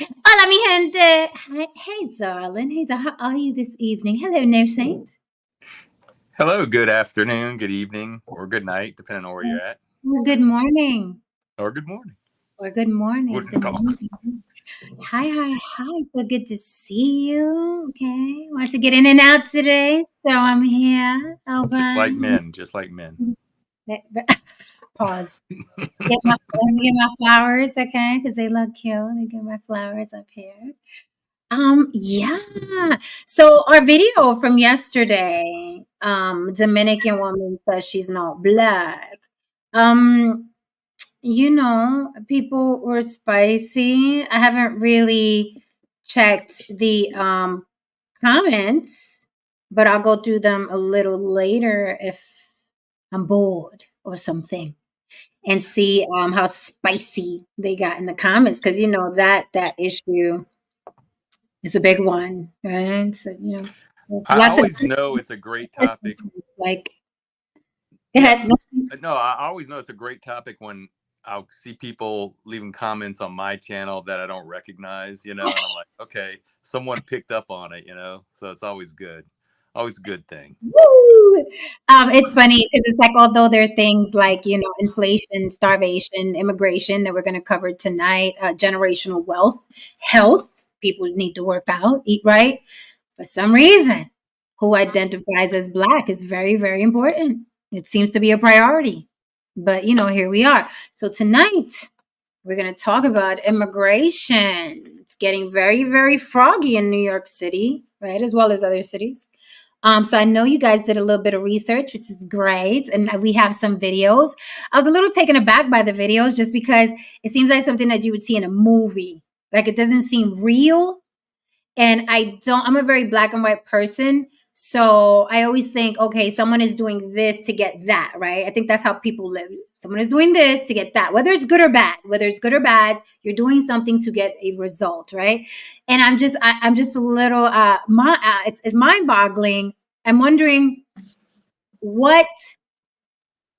Hola, mi gente. Hi, hey, darling. Hey, how are you this evening? Hello, No Saint. Hello, good afternoon, good evening, or good night, depending on where you're at, Well, good morning. or good morning. Or good morning. Guten Good Tag. morning. Hi, hi, hi. So good to see you. Okay. Want to get in and out today, so I'm here. Just Okay. like men, just like men. Pause. Let me get my flowers, okay? Because they look cute. Let me get my flowers up here. Yeah. So our video from yesterday, Dominican woman says she's not black. Um, people were spicy. I haven't really checked the comments, but I'll go through them a little later if I'm bored or something and see how spicy they got in the comments because that issue is a big one, right? So I lots of always know it's a great topic. like go Yeah, ahead. no, I always know it's a great topic when I'll see people leaving comments on my channel that I don't recognize, and I'm like, okay, someone picked up on it, so it's always good. Always a good thing. Woo! It's funny because it's like although there are things like inflation, starvation, immigration that we're going to cover tonight, generational wealth, health, people need to work out, eat right. For some reason, who identifies as black is very, very important. It seems to be a priority, but here we are. So tonight we're going to talk about immigration. It's getting very, very froggy in New York City, right, as well as other cities. So I know you guys did a little bit of research, which is great, and we have some videos. I was a little taken aback by the videos just because it seems like something that you would see in a movie. Like it doesn't seem real, and I'm a very black and white person, so I always think, okay, someone is doing this to get that, right? I think that's how people live. Someone is doing this to get that, whether it's good or bad, you're doing something to get a result, right? And I'm just a little it's mind boggling. I'm wondering what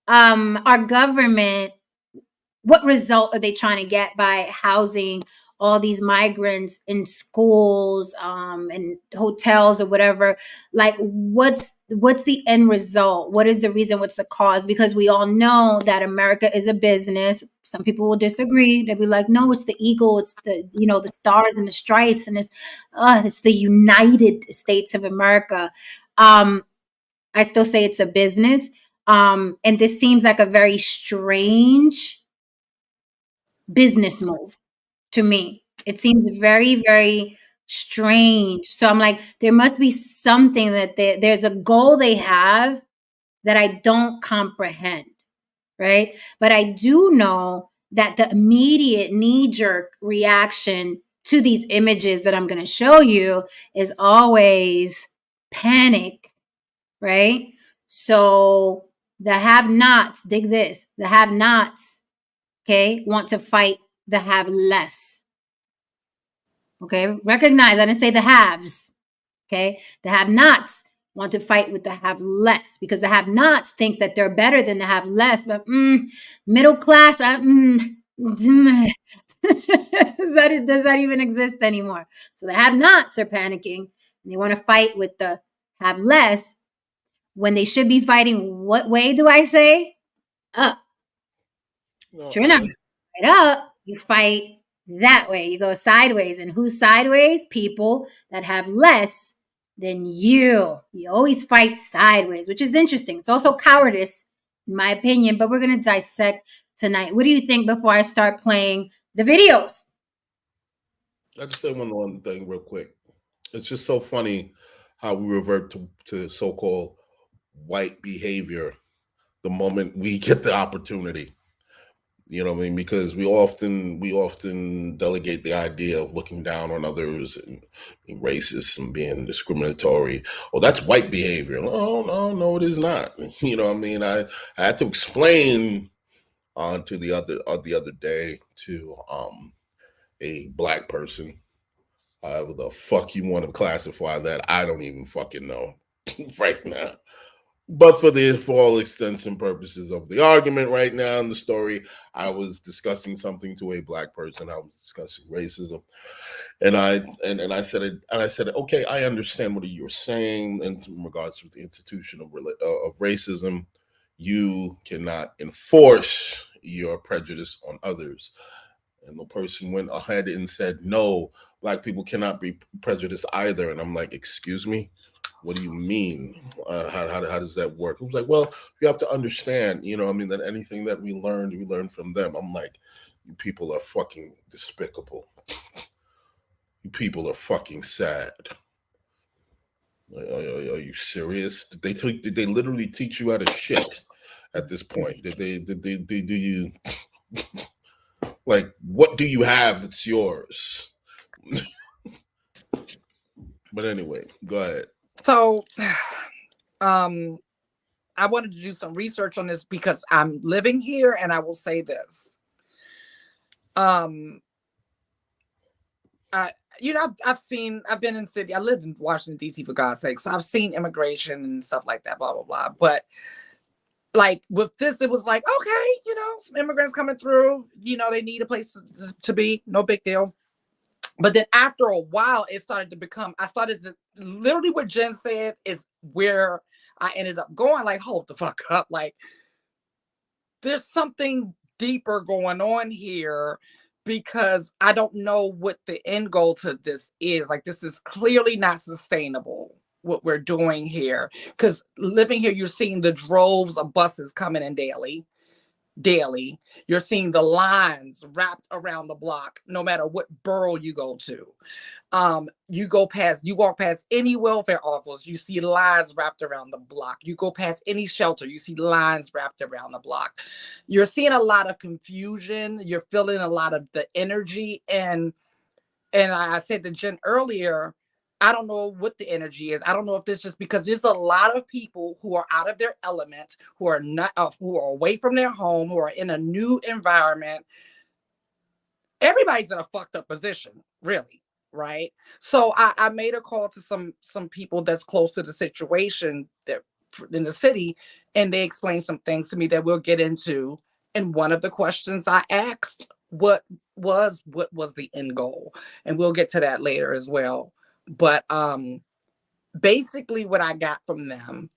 our government, what result are they trying to get by housing all these migrants in schools and hotels or whatever? Like what's the end result? What is the reason? What's the cause? Because we all know that America is a business. Some people will disagree. They'll be like, no, it's the eagle, it's the stars and the stripes, and it's the United States of America. I still say it's a business. And this seems like a very strange business move to me. It seems very, very strange. So I'm like, there must be something that there's a goal they have that I don't comprehend, right? But I do know that the immediate knee jerk reaction to these images that I'm going to show you is always panic, right? So the have nots, dig this, the have nots, okay, want to fight the have less. Okay, recognize I didn't say the haves. Okay, the have nots want to fight with the have less because the have nots think that they're better than the have less. But middle class, does that even exist anymore? So the have nots are panicking and they want to fight with the have less when they should be fighting. What way do I say? Up. No, Sure enough, right up, you fight that way. You go sideways. And who's sideways? People that have less than you. You always fight sideways, which is interesting. It's also cowardice, in my opinion, but we're going to dissect tonight. What do you think before I start playing the videos? I just say one thing real quick. It's just so funny how we revert to so-called white behavior the moment we get the opportunity. You know what I mean? Because we often delegate the idea of looking down on others and being racist and being discriminatory. Oh, that's white behavior. No, it is not. You know what I mean? I had to explain to the other day to a black person. However the fuck you want to classify that, I don't even fucking know right now. But for all extents and purposes of the argument right now in the story, I was discussing something to a black person. I was discussing racism, and I said it, and I said, okay, I understand what you're saying in regards to the institution of racism. You cannot enforce your prejudice on others. And the person went ahead and said, no, black people cannot be prejudiced either. And I'm like, excuse me? What do you mean? How does that work? It was like, well, you have to understand, I mean, that anything that we learned from them. I'm like, you people are fucking despicable. You people are fucking sad. Are you serious? Did they literally teach you how to shit at this point? Did they do you like, what do you have that's yours? But anyway, go ahead. So, I wanted to do some research on this because I'm living here, and I will say this. I've been in city. I lived in Washington, D.C., for God's sake. So I've seen immigration and stuff like that, blah, blah, blah. But like with this, it was like, okay, some immigrants coming through, they need a place to be, no big deal. But then after a while, it started to become, literally what Jen said is where I ended up going, like, hold the fuck up. Like, there's something deeper going on here, because I don't know what the end goal to this is. Like, this is clearly not sustainable, what we're doing here. Because living here, you're seeing the droves of buses coming in daily. You're seeing the lines wrapped around the block, no matter what borough you go to. You walk past any welfare office, you see lines wrapped around the block. You go past any shelter, you see lines wrapped around the block. You're seeing a lot of confusion. You're feeling a lot of the energy. And I said to Jen earlier, I don't know what the energy is. I don't know if this just because there's a lot of people who are out of their element, who are away from their home, who are in a new environment. Everybody's in a fucked up position, really, right? So I made a call to some people that's close to the situation that in the city, and they explained some things to me that we'll get into. And one of the questions I asked, what was the end goal? And we'll get to that later as well. But basically what I got from them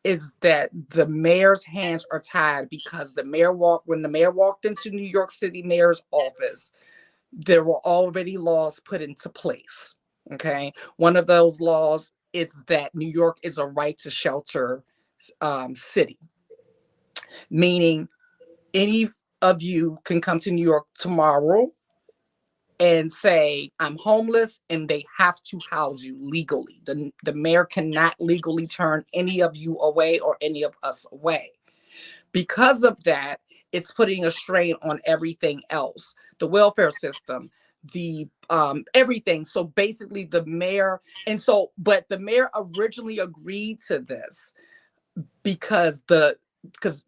is that the mayor's hands are tied, because when the mayor walked into New York City mayor's office, there were already laws put into place. Okay. One of those laws is that New York is a right to shelter city, meaning any of you can come to New York tomorrow and say, I'm homeless, and they have to house you legally. The mayor cannot legally turn any of you away or any of us away. Because of that, it's putting a strain on everything else, the welfare system, the everything. So basically the mayor, but the mayor originally agreed to this because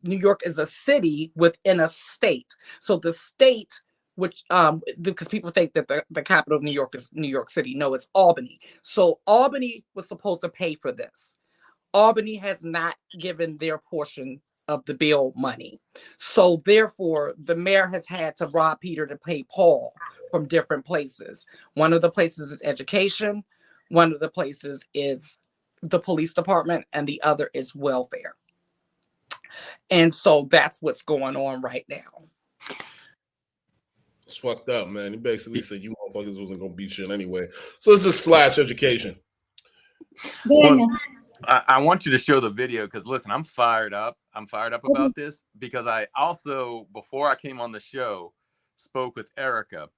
New York is a city within a state. So the state, which because people think that the capital of New York is New York City. No, it's Albany. So Albany was supposed to pay for this. Albany has not given their portion of the bill money. So therefore, the mayor has had to rob Peter to pay Paul from different places. One of the places is education. One of the places is the police department, and the other is welfare. And so that's what's going on right now. It's fucked up, man. He basically said you motherfuckers wasn't gonna beat shit anyway. So let's just slash education. Well, I want you to show the video, because listen, I'm fired up. I'm fired up about this because I also, before I came on the show, spoke with Erica,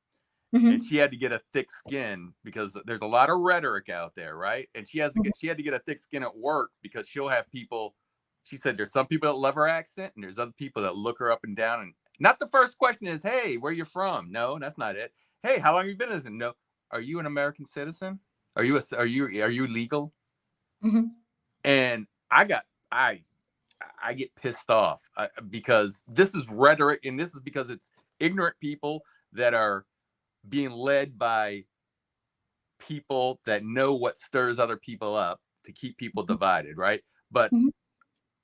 and she had to get a thick skin because there's a lot of rhetoric out there, right? And she had to get a thick skin at work because she'll have people. She said there's some people that love her accent, and there's other people that look her up and down. And not the first question is, "Hey, where you from?" No, that's not it. "Hey, how long have you been in?" No. "Are you an American citizen? Are you legal?" And I get pissed off because this is rhetoric, and this is because it's ignorant people that are being led by people that know what stirs other people up to keep people divided, right? But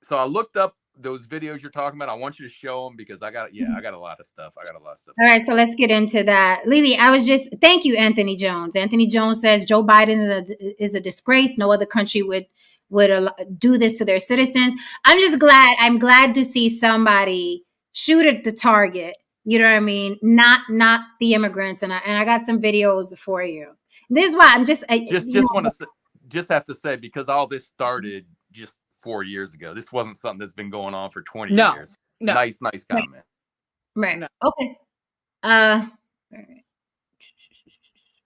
so I looked up those videos you're talking about. I want you to show them because I got a lot of stuff. All right, so let's get into that. Lily, thank you, Anthony Jones. Anthony Jones says Joe Biden is a disgrace. No other country would do this to their citizens. I'm glad to see somebody shoot at the target. You know what I mean? Not the immigrants. And I got some videos for you. This is why I'm just have to say, because all this started just 4 years ago. This wasn't something that's been going on for 20 years. No. Nice comment. Right. No. Okay. All right.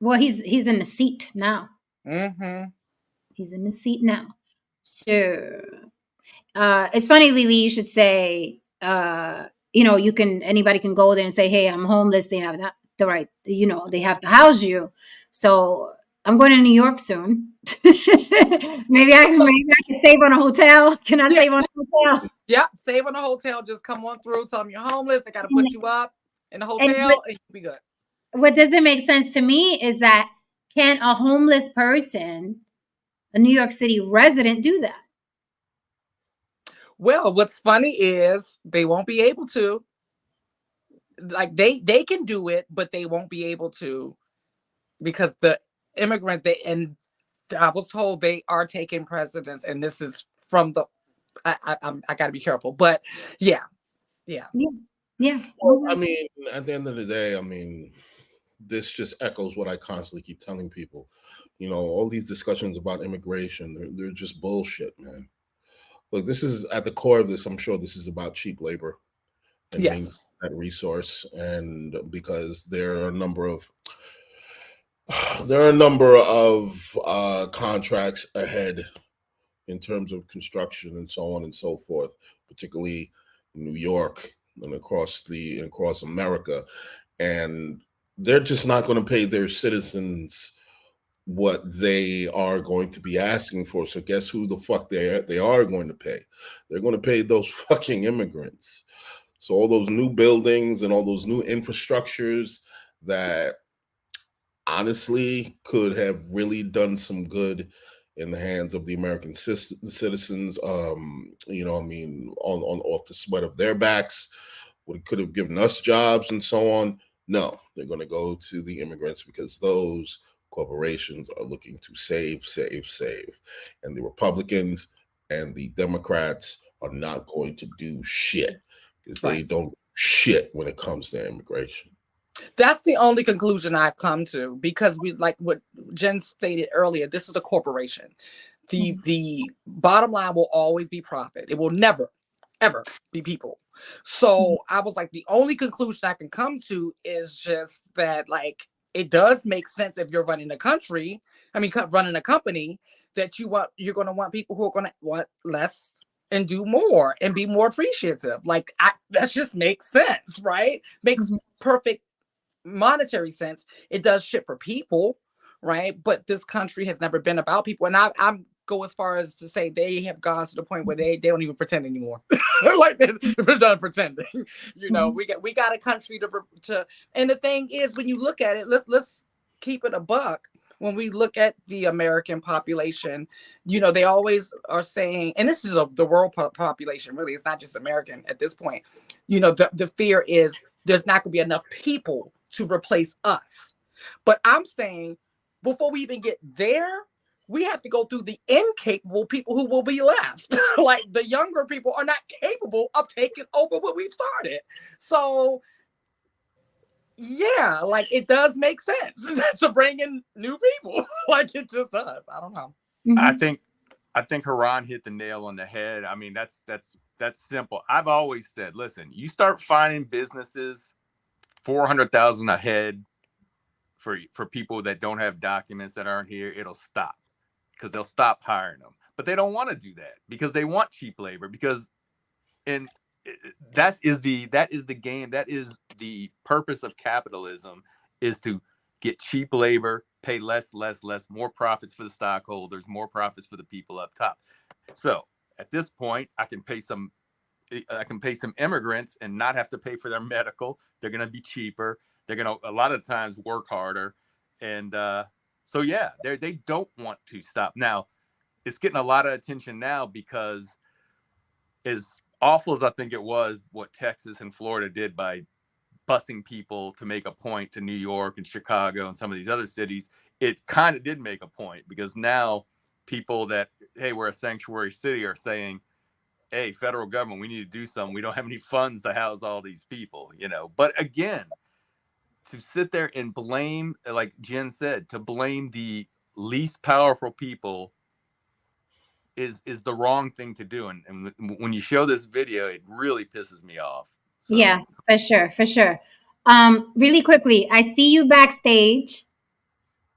Well, he's in the seat now. Mm-hmm. He's in the seat now. So it's funny, Lily, you should say anybody can go there and say, hey, I'm homeless. They have the right, they have to house you. So I'm going to New York soon. maybe I can save on a hotel. Can I save on a hotel? Yeah, save on a hotel. Just come on through. Tell them you're homeless. They got to put you up in a hotel and you'll be good. What doesn't make sense to me is that can a homeless person, a New York City resident, do that? Well, what's funny is they won't be able to. Like they can do it, but they won't be able to because the immigrants, I was told they are taking precedence, and this is from the. I got to be careful, but yeah. Well, I mean, at the end of the day, I mean, this just echoes what I constantly keep telling people. All these discussions about immigration, they're just bullshit, man. Look, this is at the core of this. I'm sure this is about cheap labor and that resource, and because there are a number of contracts ahead in terms of construction and so on and so forth, particularly in New York and across America, and they're just not going to pay their citizens what they are going to be asking for. So guess who the fuck they are going to pay? They're going to pay those fucking immigrants. So all those new buildings and all those new infrastructures that honestly could have really done some good in the hands of the American citizens, on off the sweat of their backs, what could have given us jobs and so on. No, they're going to go to the immigrants because those corporations are looking to save. And the Republicans and the Democrats are not going to do shit because they don't shit when it comes to immigration. That's the only conclusion I've come to, because we, like what Jen stated earlier, this is a corporation. The bottom line will always be profit. It will never, ever be people. So I was like, the only conclusion I can come to is just that, like, it does make sense if you're running a country, running a company, that you're going to want people who are going to want less and do more and be more appreciative. Like, that just makes sense, right? Makes perfect monetary sense. It does shit for people, right? But this country has never been about people. And I'm go as far as to say they have gone to the point where they don't even pretend anymore. Like they're done pretending. We got a country to and the thing is, when you look at it, let's keep it a buck. When we look at the American population, they always are saying, and this is the world population, really, it's not just American at this point. The fear is there's not going to be enough people to replace us. But I'm saying, before we even get there, we have to go through the incapable people who will be left. Like, the younger people are not capable of taking over what we've started. So, yeah, like, it does make sense to bring in new people. Like, it just does. I don't know. I think Haran hit the nail on the head. I mean, that's simple. I've always said, listen, you start finding businesses $400,000 a head for people that don't have documents, that aren't here, it'll stop, because they'll stop hiring them. But they don't want to do that because they want cheap labor, and that is the game. That is the purpose of capitalism, is to get cheap labor, pay less, more profits for the stockholders, more profits for the people up top. So at this point, I can pay some immigrants and not have to pay for their medical. They're going to be cheaper. They're going to, a lot of times, work harder. And so, yeah, they don't want to stop. Now, it's getting a lot of attention now because as awful as I think it was what Texas and Florida did by busing people to make a point to New York and Chicago and some of these other cities, it kind of did make a point, because now people that, hey, we're a sanctuary city, are saying, hey, federal government, we need to do something. We don't have any funds to house all these people, you know. But again, to sit there and blame, like Jen said, to blame the least powerful people is the wrong thing to do. And when you show this video, it really pisses me off. So. Yeah, for sure, for sure. Really quickly, I see you backstage.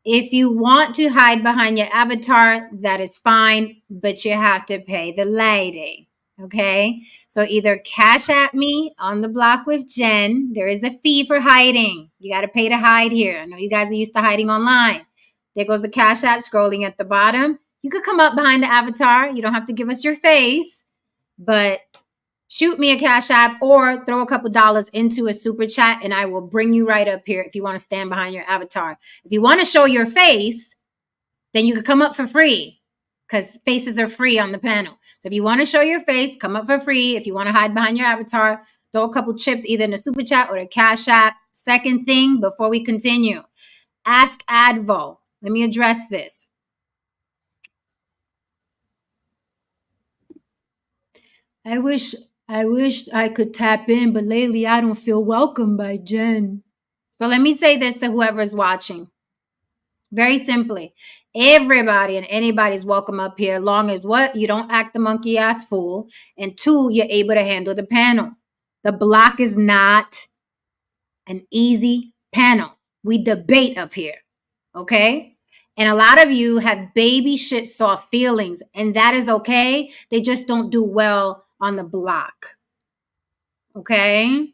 If you want to hide behind your avatar, that is fine, but you have to pay the lady. Okay? So either cash at me on the block with Jen. There is a fee for hiding. You got to pay to hide here. I know you guys are used to hiding online. There goes the cash app scrolling at the bottom. You could come up behind the avatar. You don't have to give us your face, but shoot me a cash app or throw a couple dollars into a super chat and I will bring you right up here if you want to stand behind your avatar. If you want to show your face, then you could come up for free, because faces are free on the panel. So if you want to show your face, come up for free. If you want to hide behind your avatar, throw a couple chips either in the super chat or the cash app. Second thing, before we continue, ask Advo. Let me address this. I wish I could tap in, but lately I don't feel welcomed by Jen. So let me say this to whoever's watching. Very simply, everybody and anybody's welcome up here, long as what? You don't act the monkey ass fool. And two, you're able to handle the panel. The block is not an easy panel. We debate up here. Okay? And a lot of you have baby shit soft feelings, and that is okay. They just don't do well on the block. Okay?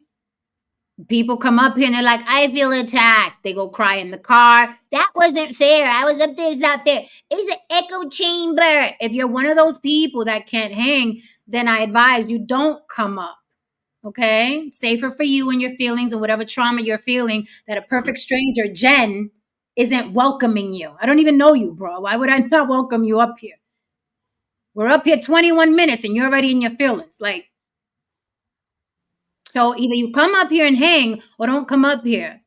People come up here and they're like, I feel attacked. They go cry in the car. That wasn't fair. I was up there, it's not there. It's an echo chamber. If you're one of those people that can't hang, then I advise you don't come up. Okay? Safer for you and your feelings and whatever trauma you're feeling, that a perfect stranger, Jen, isn't welcoming you. I don't even know you, bro. Why would I not welcome you up here? We're up here 21 minutes and you're already in your feelings. Like, so either you come up here and hang or don't come up here.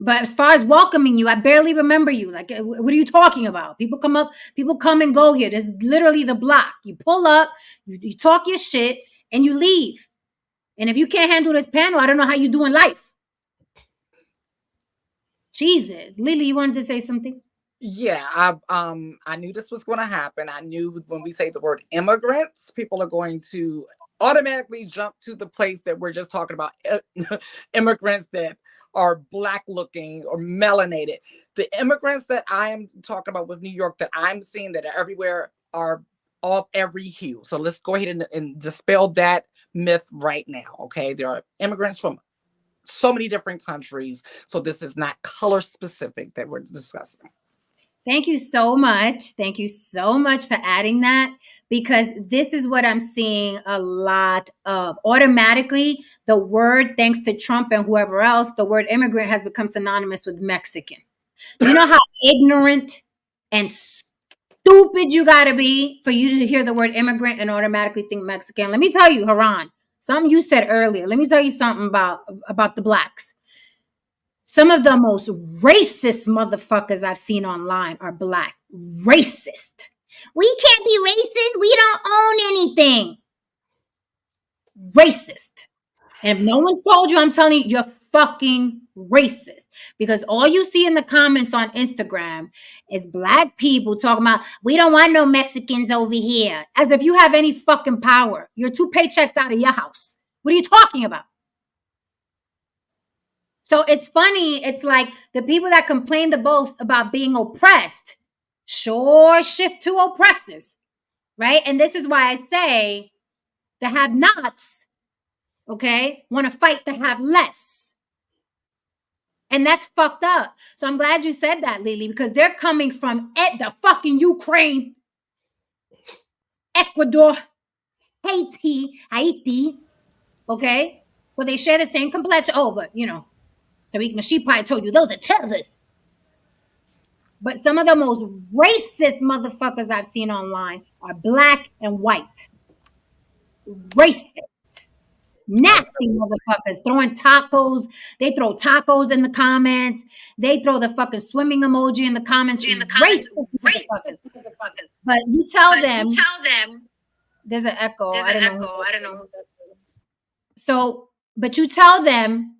But as far as welcoming you, I barely remember you. Like, what are you talking about? People come up, people come and go here. This is literally the block. You pull up, you talk your shit, and you leave. And if you can't handle this panel, I don't know how you do in life. Jesus. Lily, you wanted to say something? Yeah, I knew this was going to happen. I knew when we say the word immigrants, people are going to automatically jump to the place that we're just talking about, immigrants that are black looking or melanated. The immigrants that I am talking about with New York that I'm seeing that are everywhere are of every hue. So let's go ahead and dispel that myth right now. Okay, there are immigrants from so many different countries. So this is not color specific that we're discussing. Thank you so much. Thank you so much for adding that, because this is what I'm seeing a lot of. Automatically, the word, thanks to Trump and whoever else, the word immigrant has become synonymous with Mexican. You know how ignorant and stupid you got to be for you to hear the word immigrant and automatically think Mexican? Let me tell you, Haran, something you said earlier. Let me tell you something about the blacks. Some of the most racist motherfuckers I've seen online are black. Racist. We can't be racist. We don't own anything. Racist. And if no one's told you, I'm telling you, you're fucking racist. Because all you see in the comments on Instagram is black people talking about, we don't want no Mexicans over here. As if you have any fucking power. You're 2 paychecks out of your house. What are you talking about? So it's funny. It's like the people that complain the most about being oppressed sure shift to oppressors, right? And this is why I say the have-nots, okay, want to fight the have less. And that's fucked up. So I'm glad you said that, Lily, because they're coming from the fucking Ukraine, Ecuador, Haiti, okay? So they share the same complexion. Oh, but, you know, she probably told you those are tethers. But some of the most racist motherfuckers I've seen online are black and white. Racist. Nasty motherfuckers throwing tacos. They throw tacos in the comments. They throw the fucking swimming emoji in the comments. Racist motherfuckers. But you tell them there's an echo. I don't know. So, but you tell them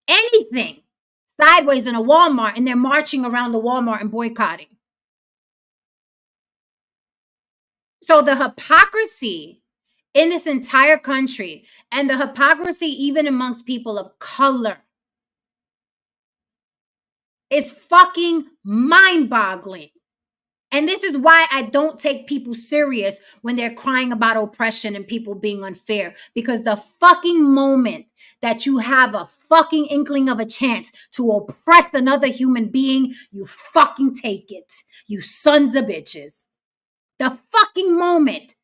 anything sideways in a Walmart and they're marching around the Walmart and boycotting. So the hypocrisy in this entire country and the hypocrisy even amongst people of color is fucking mind-boggling. And this is why I don't take people serious when they're crying about oppression and people being unfair. Because the fucking moment that you have a fucking inkling of a chance to oppress another human being, you fucking take it. You sons of bitches. The fucking moment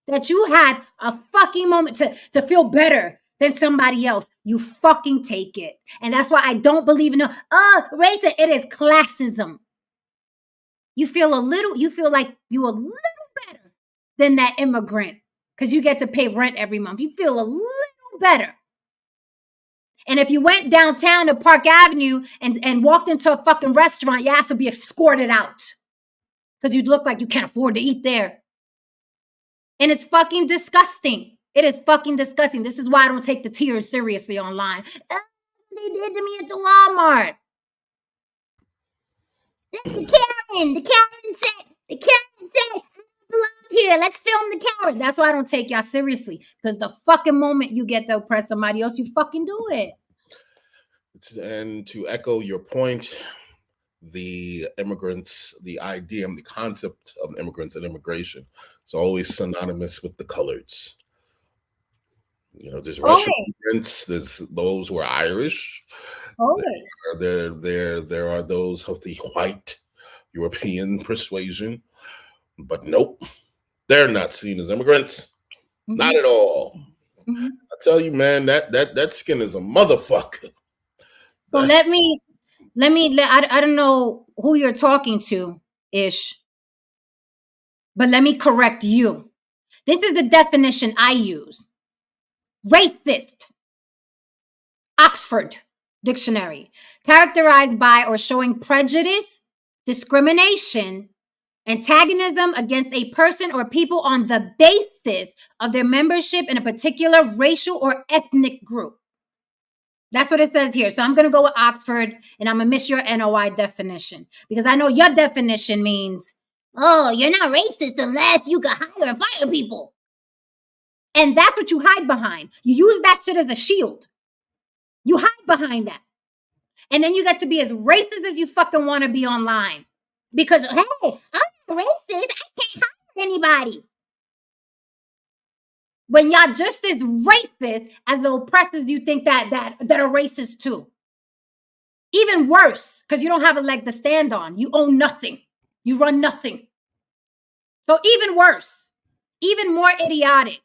that you had a fucking moment to feel better than somebody else, you fucking take it. And that's why I don't believe in racism. It is classism. You feel like you a little better than that immigrant because you get to pay rent every month. You feel a little better. And if you went downtown to Park Avenue and walked into a fucking restaurant, your ass would be escorted out because you'd look like you can't afford to eat there. And it's fucking disgusting. It is fucking disgusting. This is why I don't take the tears seriously online. They did to me at the Walmart. The Karen said, I belong here. Let's film the Karen. That's why I don't take y'all seriously. Because the fucking moment you get to oppress somebody else, you fucking do it. And to echo your point, the immigrants, the idea and the concept of immigrants and immigration is always synonymous with the coloreds. You know, there's Russian immigrants, there's those who are Irish. Always. There are those of the white European persuasion, but nope, they're not seen as immigrants. Mm-hmm. Not at all. Mm-hmm. I tell you, man, that skin is a motherfucker. So let me. I don't know who you're talking to, Ish, but let me correct you. This is the definition I use. Racist. Oxford Dictionary. Characterized by or showing prejudice, discrimination, antagonism against a person or people on the basis of their membership in a particular racial or ethnic group. That's what it says here. So I'm going to go with Oxford and I'm going to miss your NOI definition because I know your definition means, oh, you're not racist unless you can hire and fire people. And that's what you hide behind. You use that shit as a shield. You hide behind that. And then you get to be as racist as you fucking want to be online. Because, hey, I'm racist. I can't hire anybody. When y'all just as racist as the oppressors you think that are racist too. Even worse, because you don't have a leg to stand on. You own nothing. You run nothing. So even worse, even more idiotic.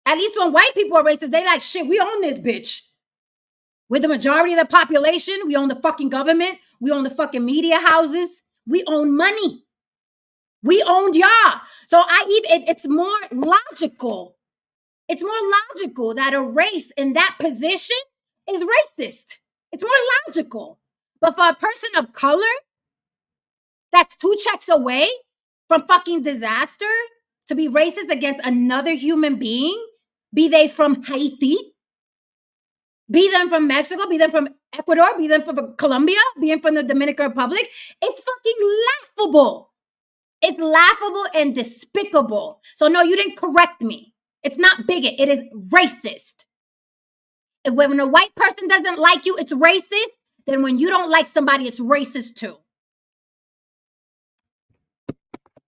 At least when white people are racist, they like, shit, we own this bitch. We're the majority of the population. We own the fucking government. We own the fucking media houses. We own money. We owned y'all. So it's more logical. It's more logical that a race in that position is racist. It's more logical. But for a person of color that's 2 checks away from fucking disaster to be racist against another human being, be they from Haiti, be them from Mexico, be them from Ecuador, be them from Colombia, be them from the Dominican Republic, it's fucking laughable. It's laughable and despicable. So no, you didn't correct me. It's not bigot. It is racist. If when a white person doesn't like you, it's racist. Then when you don't like somebody, it's racist too.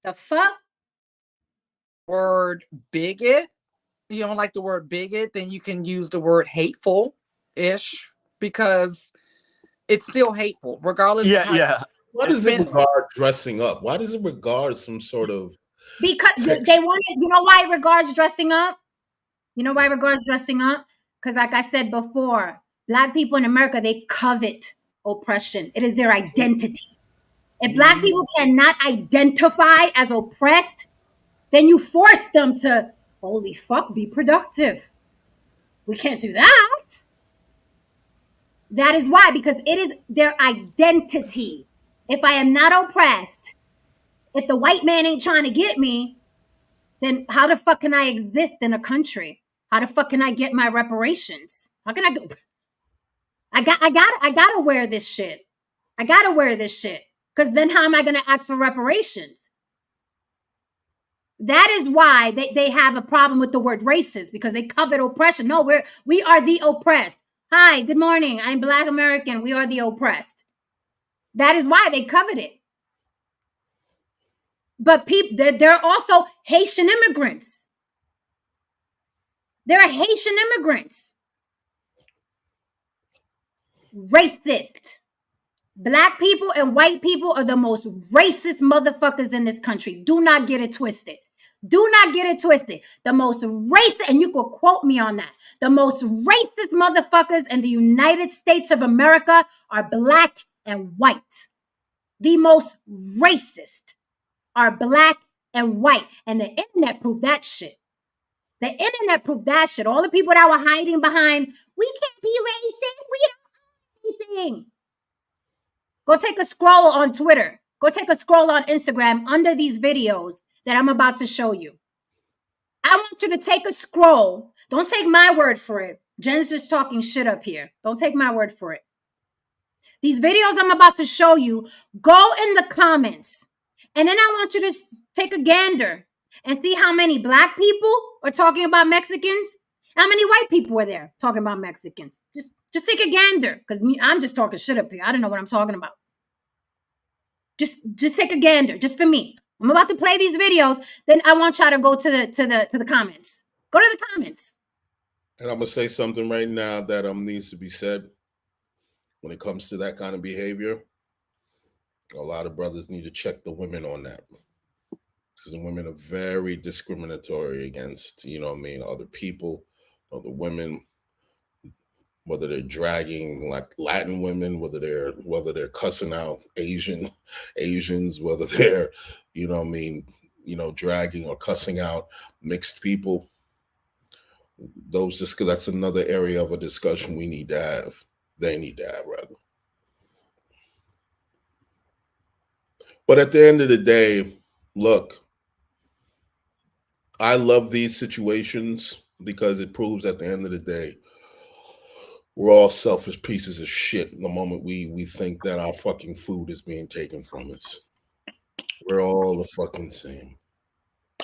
The fuck? Word bigot. You don't like the word bigot, then you can use the word hateful-ish because it's still hateful, regardless of how. Yeah. Why does it regard dressing up? Why does it regard some sort of... Because they want it. You know why it regards dressing up? You know why it regards dressing up? Because like I said before, Black people in America, they covet oppression. It is their identity. If Black people cannot identify as oppressed, then you force them to, holy fuck, be productive. We can't do that. That is why, because it is their identity. If I am not oppressed, if the white man ain't trying to get me, then how the fuck can I exist in a country? How the fuck can I get my reparations? How can I go? I gotta wear this shit. I gotta wear this shit. Because then how am I gonna ask for reparations? That is why they have a problem with the word racist, because they covet oppression. No, we are the oppressed. Hi, good morning. I'm Black American. We are the oppressed. That is why they covet it. But they're also Haitian immigrants. There are Haitian immigrants. Racist. Black people and white people are the most racist motherfuckers in this country. Do not get it twisted. Do not get it twisted. The most racist, and you could quote me on that, the most racist motherfuckers in the United States of America are black and white. The most racist are black and white. And the internet proved that shit. The internet proved that shit. All the people that were hiding behind, we can't be racist, we don't do anything. Go take a scroll on Twitter. Go take a scroll on Instagram under these videos that I'm about to show you. I want you to take a scroll. Don't take my word for it. Jen's just talking shit up here. Don't take my word for it. These videos I'm about to show you, go in the comments. And then I want you to take a gander and see how many black people are talking about Mexicans. How many white people were there talking about Mexicans? Just take a gander, because I'm just talking shit up here. I don't know what I'm talking about. Just take a gander, just for me. I'm about to play these videos. Then I want y'all to go to the comments. Go to the comments. And I'm gonna say something right now that needs to be said. When it comes to that kind of behavior, a lot of brothers need to check the women on that. Because the women are very discriminatory against, other people, other women. Whether they're dragging like Latin women, whether they're cussing out Asians, whether they're, dragging or cussing out mixed people. Those just because that's another area of a discussion we need to have. They need to have rather. But at the end of the day, look, I love these situations because it proves at the end of the day, we're all selfish pieces of shit the moment we think that our fucking food is being taken from us. We're all the fucking same.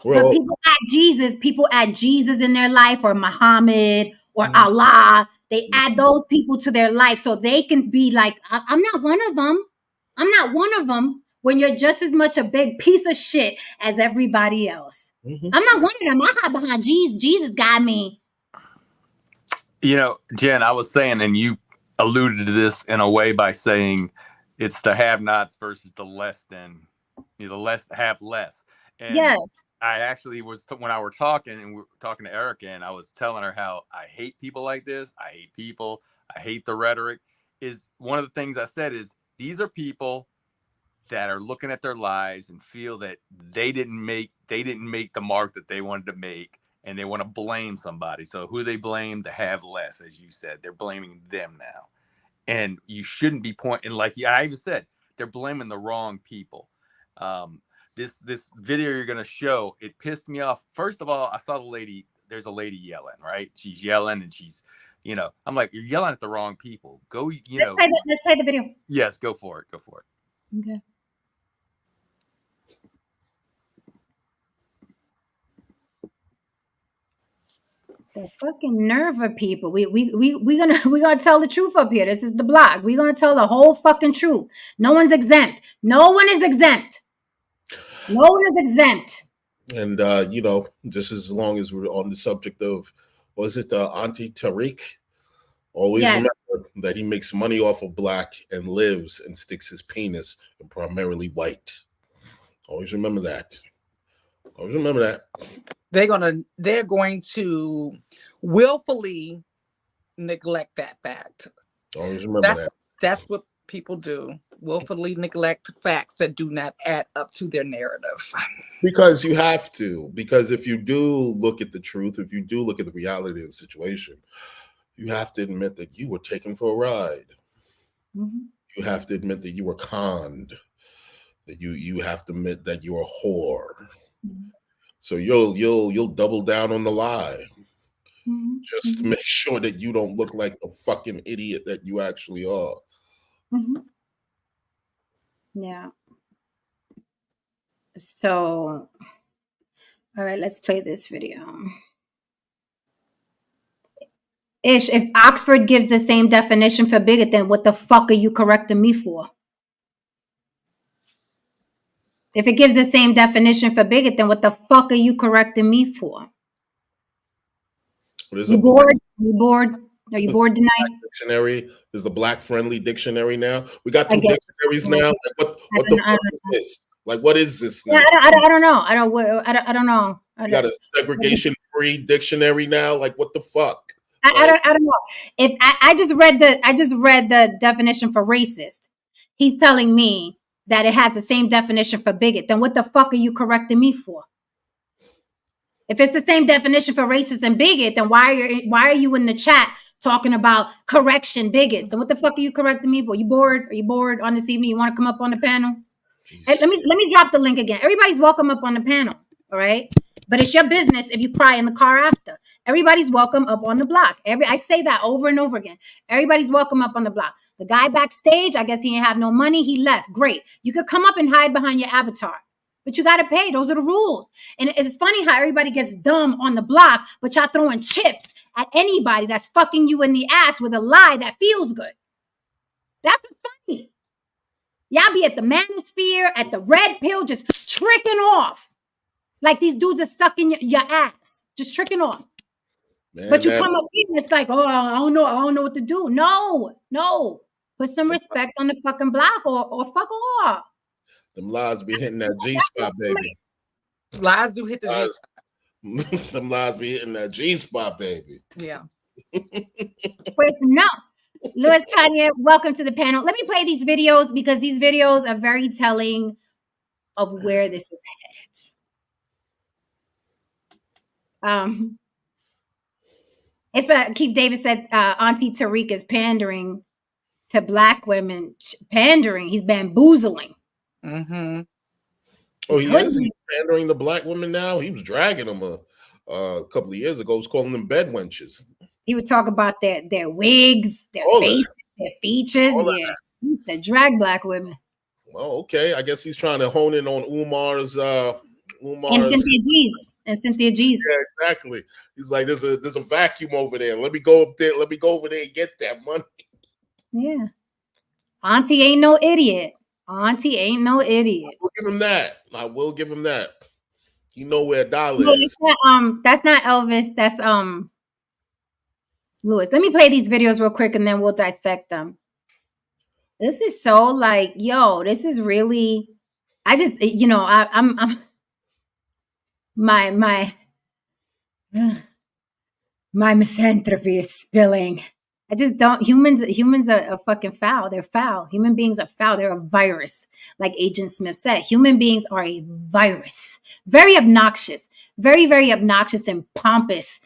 People add Jesus in their life, or Muhammad, or Allah. They add those people to their life so they can be like, I'm not one of them. I'm not one of them, when you're just as much a big piece of shit as everybody else. Mm-hmm. I'm not one of them. I hide behind Jesus. Jesus got me. Jen, I was saying, and you alluded to this in a way by saying it's the have-nots versus the less than, the less have less. And yes. I actually was, when I were talking, and we were talking to Erica, and I was telling her how I hate people like this. I hate people. I hate the rhetoric. Is one of the things I said is, these are people that are looking at their lives and feel that they didn't make the mark that they wanted to make. And they want to blame somebody. So who they blame? To have less, as you said. They're blaming them now. And you shouldn't be pointing, like I even said, they're blaming the wrong people. This video you're going to show, it pissed me off. First of all, I saw there's a lady yelling, right? She's yelling and she's, I'm like, you're yelling at the wrong people. Go, Let's play the video. Yes, go for it. Go for it. Okay. The fucking nerve of people. We gonna tell the truth up here. This is the block. We're gonna tell the whole fucking truth. No one's exempt. No one is exempt. No one is exempt. And just as long as we're on the subject of, was it Auntie Tariq? Always remember that he makes money off of black and lives and sticks his penis in primarily white. Always remember that. Always remember that. They're going to willfully neglect that fact. Always remember that. That's what people do. willfully neglect facts that do not add up to their narrative. Because you have to. Because if you do look at the truth, if you do look at the reality of the situation, you have to admit that you were taken for a ride. Mm-hmm. You have to admit that you were conned. That you have to admit that you're a whore. Mm-hmm. So you'll double down on the lie. Mm-hmm. Just to make sure that you don't look like the fucking idiot that you actually are. Mm-hmm. Yeah. So, all right, let's play this video. Ish, if Oxford gives the same definition for bigot, then what the fuck are you correcting me for? If it gives the same definition for bigot, then what the fuck are you correcting me for? You bored? You bored? Are you bored tonight? Dictionary is the black friendly dictionary now. We got two I guess. dictionaries now. Like what the fuck is this? Like what is this now? Yeah, I don't know. I don't know. You got a segregation free dictionary now. Like what the fuck? I don't know. If I just read the definition for racist. He's telling me that it has the same definition for bigot. Then what the fuck are you correcting me for? If it's the same definition for racist and bigot, then why are you in the chat talking about correction bigots? Then what the fuck are you correcting me for? You bored? Are you bored on this evening? You want to come up on the panel? Hey, let me drop the link again. Everybody's welcome up on the panel. All right. But it's your business if you cry in the car after. Everybody's welcome up on the block. I say that over and over again. Everybody's welcome up on the block. The guy backstage, I guess he didn't have no money. He left. Great. You could come up and hide behind your avatar. But you got to pay. Those are the rules. And it's funny how everybody gets dumb on the block, but y'all throwing chips at anybody that's fucking you in the ass with a lie that feels good. That's what's funny. Y'all be at the manosphere, at the red pill, just tricking off. Like these dudes are sucking your ass, just tricking off. Man, but you come up here and it's like, oh, I don't know what to do. No. Put some respect on the fucking block or fuck off. Them lies be hitting that G-spot, baby. Lies do hit the G-spot. Them lies be hitting that G-spot, baby. Yeah. First, no. Louis Kanye, welcome to the panel. Let me play these videos because these videos are very telling of where this is headed. It's what Keith Davis said. Auntie Tariq is pandering to black women. Pandering. He's bamboozling. Mm-hmm. Oh, he is. He's pandering the black women now. He was dragging them a couple of years ago. He was calling them bed wenches. He would talk about their wigs, their faces, their features. Yeah, he used to drag black women. Well, okay. I guess he's trying to hone in on Umar's and Cynthia G's. Yeah, exactly. He's like, there's a vacuum over there. Let me go up there. Let me go over there and get that money. Yeah. Auntie ain't no idiot. Auntie ain't no idiot. I will give him that. You know where dollar is. That's not Elvis. That's Louis. Let me play these videos real quick and then we'll dissect them. This is so like, yo, this is really, I just, I'm my misanthropy is spilling. I just don't, humans are fucking foul. They're foul. Human beings are foul. They're a virus. Like Agent Smith said, human beings are a virus. Very obnoxious, very, very obnoxious and pompous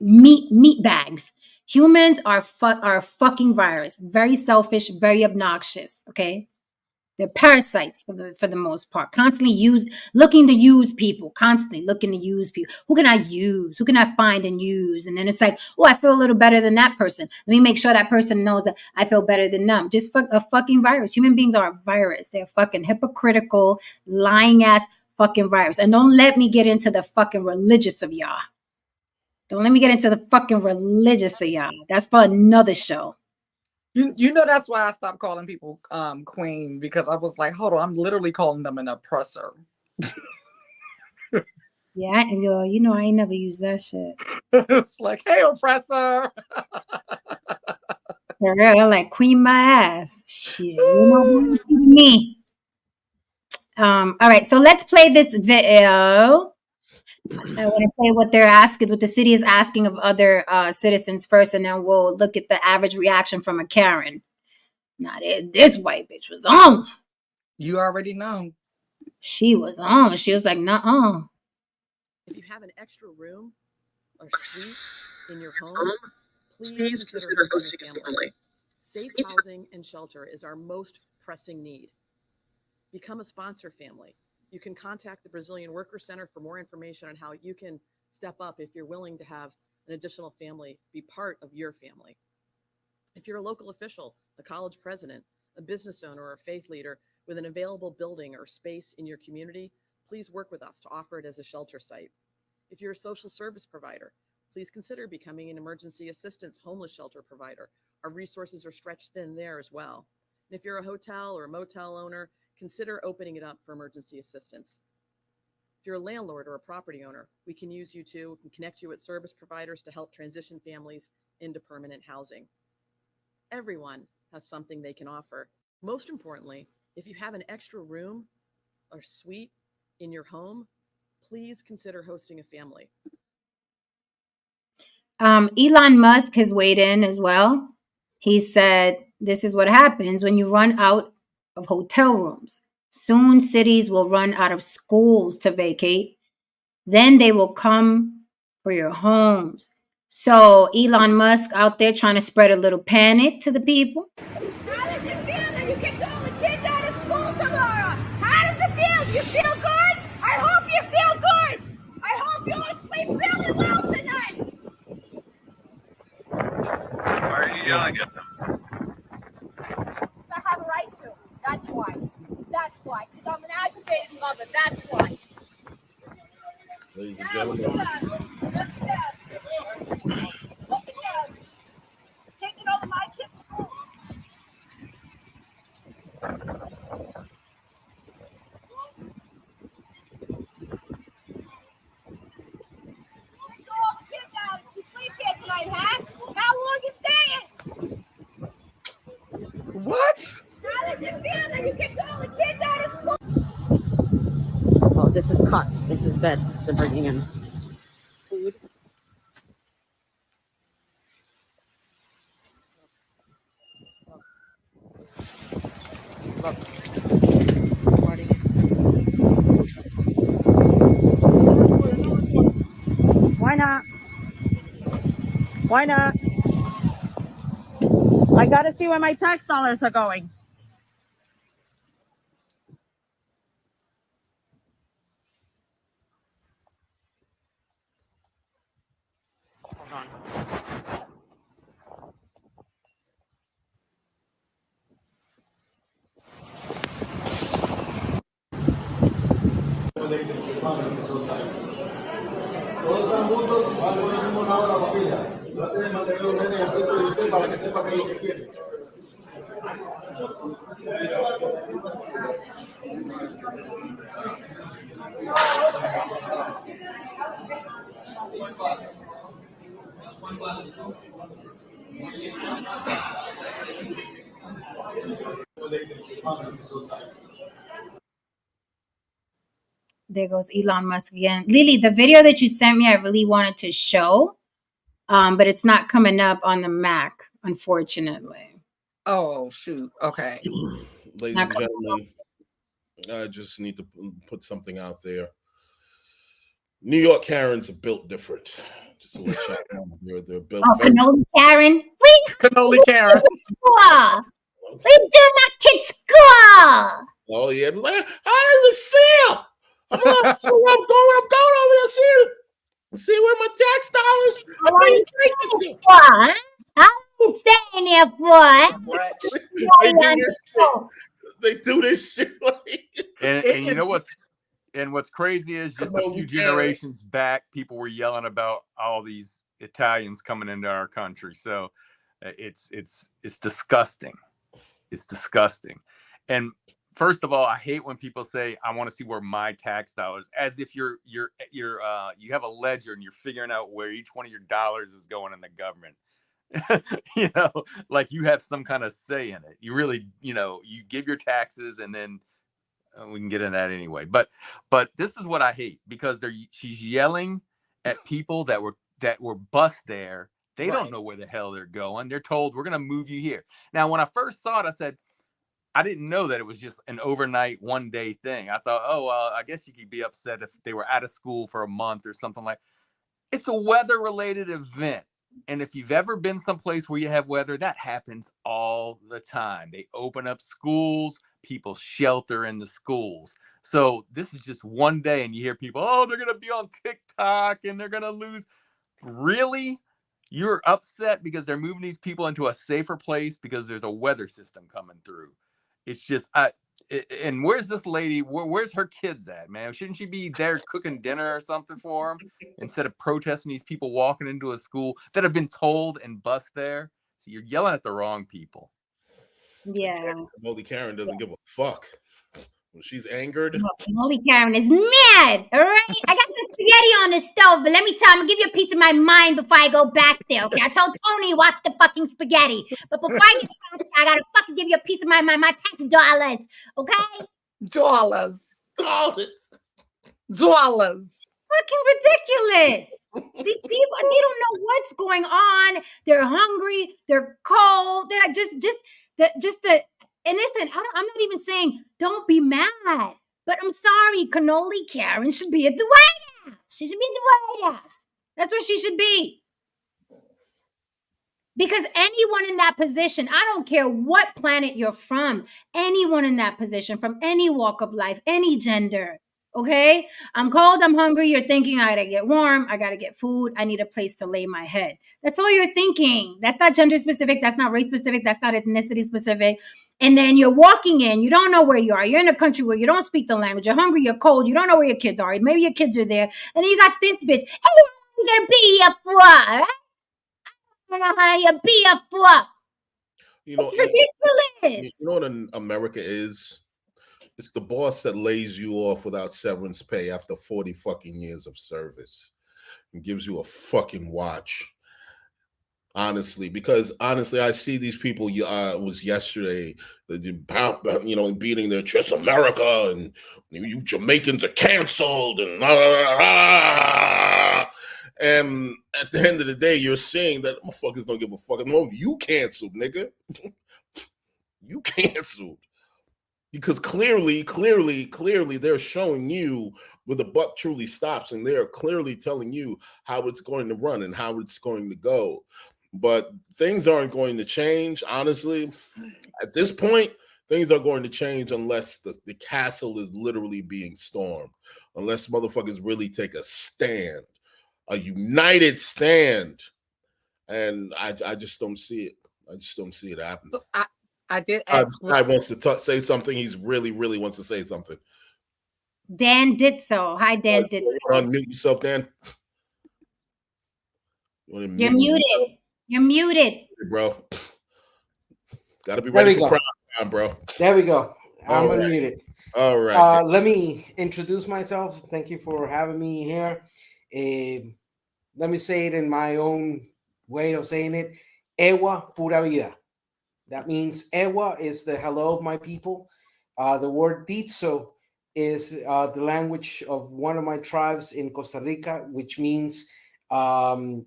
meat bags. Humans are a fucking virus. Very selfish, very obnoxious. Okay. They're parasites for the most part. Constantly looking to use people. Who can I use? Who can I find and use? And then it's like, oh, I feel a little better than that person. Let me make sure that person knows that I feel better than them. Just a fucking virus. Human beings are a virus. They're fucking hypocritical, lying ass fucking virus. And don't let me get into the fucking religious of y'all. Don't let me get into the fucking religious of y'all. That's for another show. You know that's why I stopped calling people queen, because I was like, hold on, I'm literally calling them an oppressor. Yeah, I ain't never used that shit. It's like, hey, oppressor. For real, like queen my ass. Shit, me. All right, so let's play this video. I want to play what they're asking, what the city is asking of other citizens first, and then we'll look at the average reaction from a Karen. Now this white bitch was on. You already know. She was on. She was like, nuh-uh. If you have an extra room or suite in your home, please consider hosting a family. Safe housing and shelter is our most pressing need. Become a sponsor family. You can contact the Brazilian Worker Center for more information on how you can step up if you're willing to have an additional family be part of your family. If you're a local official, a college president, a business owner, or a faith leader with an available building or space in your community, please work with us to offer it as a shelter site. If you're a social service provider, please consider becoming an emergency assistance homeless shelter provider. Our resources are stretched thin there as well. And if you're a hotel or a motel owner, consider opening it up for emergency assistance. If you're a landlord or a property owner, we can use you too and connect you with service providers to help transition families into permanent housing. Everyone has something they can offer. Most importantly, if you have an extra room or suite in your home, please consider hosting a family. Elon Musk has weighed in as well. He said, this is what happens when you run out of hotel rooms. Soon cities will run out of schools to vacate. Then they will come for your homes. So Elon Musk out there trying to spread a little panic to the people. How does it feel that you get all the kids out of school tomorrow? How does it feel? Do you feel good? I hope you feel good. I hope you all sleep really well tonight. Why are you yelling at them? I have a right to. That's why. That's why. Because I'm an aggravated mother. That's why. Ladies and Now, gentlemen, let's go. Look at them. Taking over my kids' school. All the kids out to sleep here tonight, huh? How long you staying? What? How does it feel that you get all the kids out of school? Oh, this is cuts. This is bed. They're bringing in food. Look. Why not? Why not? I gotta see where my tax dollars are going. Hold on. Todos están juntos, van por el mismo lado de la familia. Trate de mantener los nenes al frente de usted para que sepa que es lo que quiere. There goes Elon Musk again. Lily, the video that you sent me, I really wanted to show, but it's not coming up on the Mac, unfortunately. Oh, shoot. Okay. ladies Not and coming gentlemen, I just need to put something out there. New York Karens are built different. Just to let y'all know, they're built Oh, very. cannoli Karen. Cannoli Karen. School. We do my kids' school. Oh yeah, how does it feel? I'm going over there see where my tax dollars How are long being you taken to. for? How long you staying there for? They do this shit. They do this shit like. And you know what's crazy is just a few generations back, people were yelling about all these Italians coming into our country. So it's disgusting. It's disgusting. And first of all, I hate when people say, I want to see where my tax dollars, as if you have a ledger and you're figuring out where each one of your dollars is going in the government. You know, like you have some kind of say in it. You really, you give your taxes, and then we can get into that anyway. But this is what I hate, because she's yelling at people that were bused there They don't know where the hell they're going. They're told, we're going to move you here. Now, when I first saw it, I said, I didn't know that it was just an overnight, one-day thing. I thought, oh, well, I guess you could be upset if they were out of school for a month or something like that. It's a weather-related event. And if you've ever been someplace where you have weather, that happens all the time. They open up schools, people shelter in the schools. So this is just one day, and you hear people, oh, they're going to be on TikTok and they're going to lose. Really? You're upset because they're moving these people into a safer place because there's a weather system coming through. It's just, and where's this lady? Where's her kids at, man? Shouldn't she be there cooking dinner or something for them instead of protesting these people walking into a school that have been told and bused there? So you're yelling at the wrong people. Yeah. Molly Karen doesn't give a fuck. When she's angered, Holy Karen is mad. All right, I got some spaghetti on the stove, but let me tell you, I'm gonna give you a piece of my mind before I go back there. Okay, I told Tony watch the fucking spaghetti, but before I get back there, I gotta fucking give you a piece of my mind, my tax dollars. Okay, dollars. fucking ridiculous. These people, they don't know what's going on. They're hungry. They're cold. They're just the. And listen, I'm not even saying don't be mad, but I'm sorry, cannoli Karen should be at the White House. She should be at the White House. That's where she should be. Because anyone in that position, I don't care what planet you're from, anyone in that position, from any walk of life, any gender, okay? I'm cold, I'm hungry, you're thinking, I gotta get warm, I gotta get food, I need a place to lay my head. That's all you're thinking. That's not gender specific, that's not race specific, that's not ethnicity specific. And then you're walking in, you don't know where you are. You're in a country where you don't speak the language. You're hungry, you're cold, you don't know where your kids are. Maybe your kids are there. And then you got this bitch. Hey, you gonna be here for, right? I don't know how you be here for. It's ridiculous. You know what America is? It's the boss that lays you off without severance pay after 40 fucking years of service and gives you a fucking watch. Honestly, because honestly, I see these people. It was yesterday, beating their chest, America, and you Jamaicans are canceled, and and at the end of the day, you're saying that motherfuckers don't give a fuck. No, you canceled, nigga. You canceled. Because clearly, they're showing you where the buck truly stops, and they're clearly telling you how it's going to run and how it's going to go. But things aren't going to change, honestly. At this point, things are going to change unless the castle is literally being stormed, unless motherfuckers really take a stand, a united stand. And I just don't see it. I just don't see it happening. So I did ask. This guy wants to say something. He's really wants to say something. Dan did so. Hi, Dan did so. Unmute yourself, Dan. You're muted. You're muted, bro. Got to be ready for prime time, bro. There we go. I'm unmuted. All right. Let me introduce myself. Thank you for having me here. Let me say it in my own way of saying it. Ewa pura vida. That means Ewa is the hello of my people. The word Ditso is the language of one of my tribes in Costa Rica, which means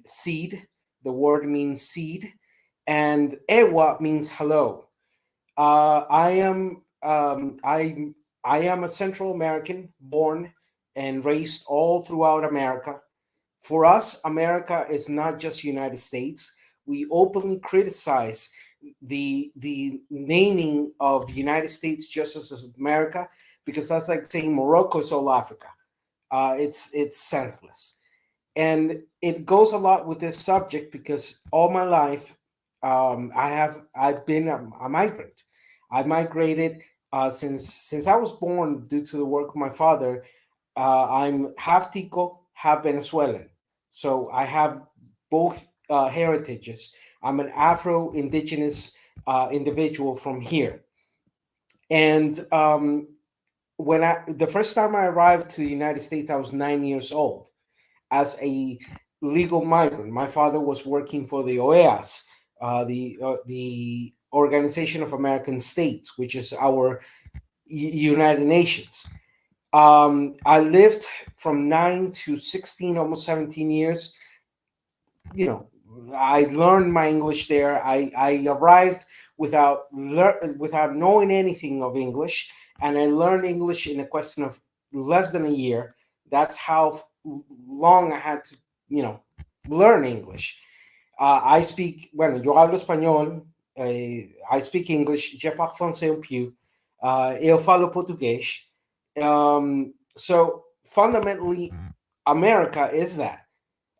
seed. The word means seed. And Ewa means hello. I am a Central American, born and raised all throughout America. For us, America is not just United States. We openly criticize the naming of United States just as America, because that's like saying Morocco is all Africa. It's senseless. And it goes a lot with this subject because all my life, I've been a migrant. I migrated since I was born due to the work of my father. I'm half Tico, half Venezuelan. So I have both heritages. I'm an Afro-Indigenous individual from here. And the first time I arrived to the United States, I was 9 years old as a legal migrant. My father was working for the OEAS, the Organization of American States, which is our United Nations. I lived from 9 to 16, almost 17 years, I learned my English there. I arrived without knowing anything of English, and I learned English in a question of less than a year. That's how long I had to, learn English. I speak, bueno, yo hablo español, I speak English, je parle français un peu, eu falo português. So fundamentally, America is that.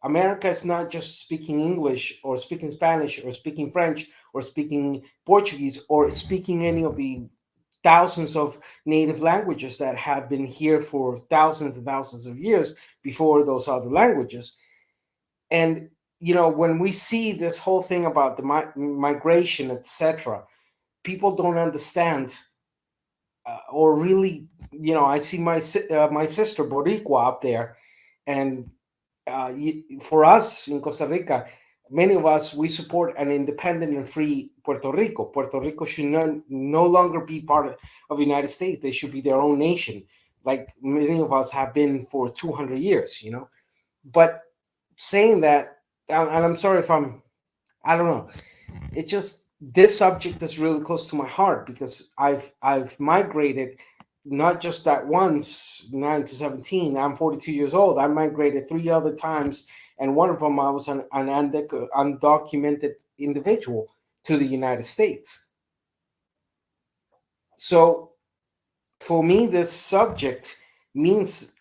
America is not just speaking English or speaking Spanish or speaking French or speaking Portuguese or speaking any of the thousands of native languages that have been here for thousands and thousands of years before those other languages. And when we see this whole thing about the migration, etc., people don't understand or really, I see my sister Boricua up there, and for us in Costa Rica, many of us, we support an independent and free Puerto Rico. Puerto Rico should no longer be part of the United States. They should be their own nation, like many of us have been for 200 years, But saying that, and I'm sorry if I don't know, it just, this subject is really close to my heart because I've migrated not just that once, 9 to 17. I'm 42 years old. I migrated 3 other times, and one of them I was an undocumented individual to the United States. So for me, this subject means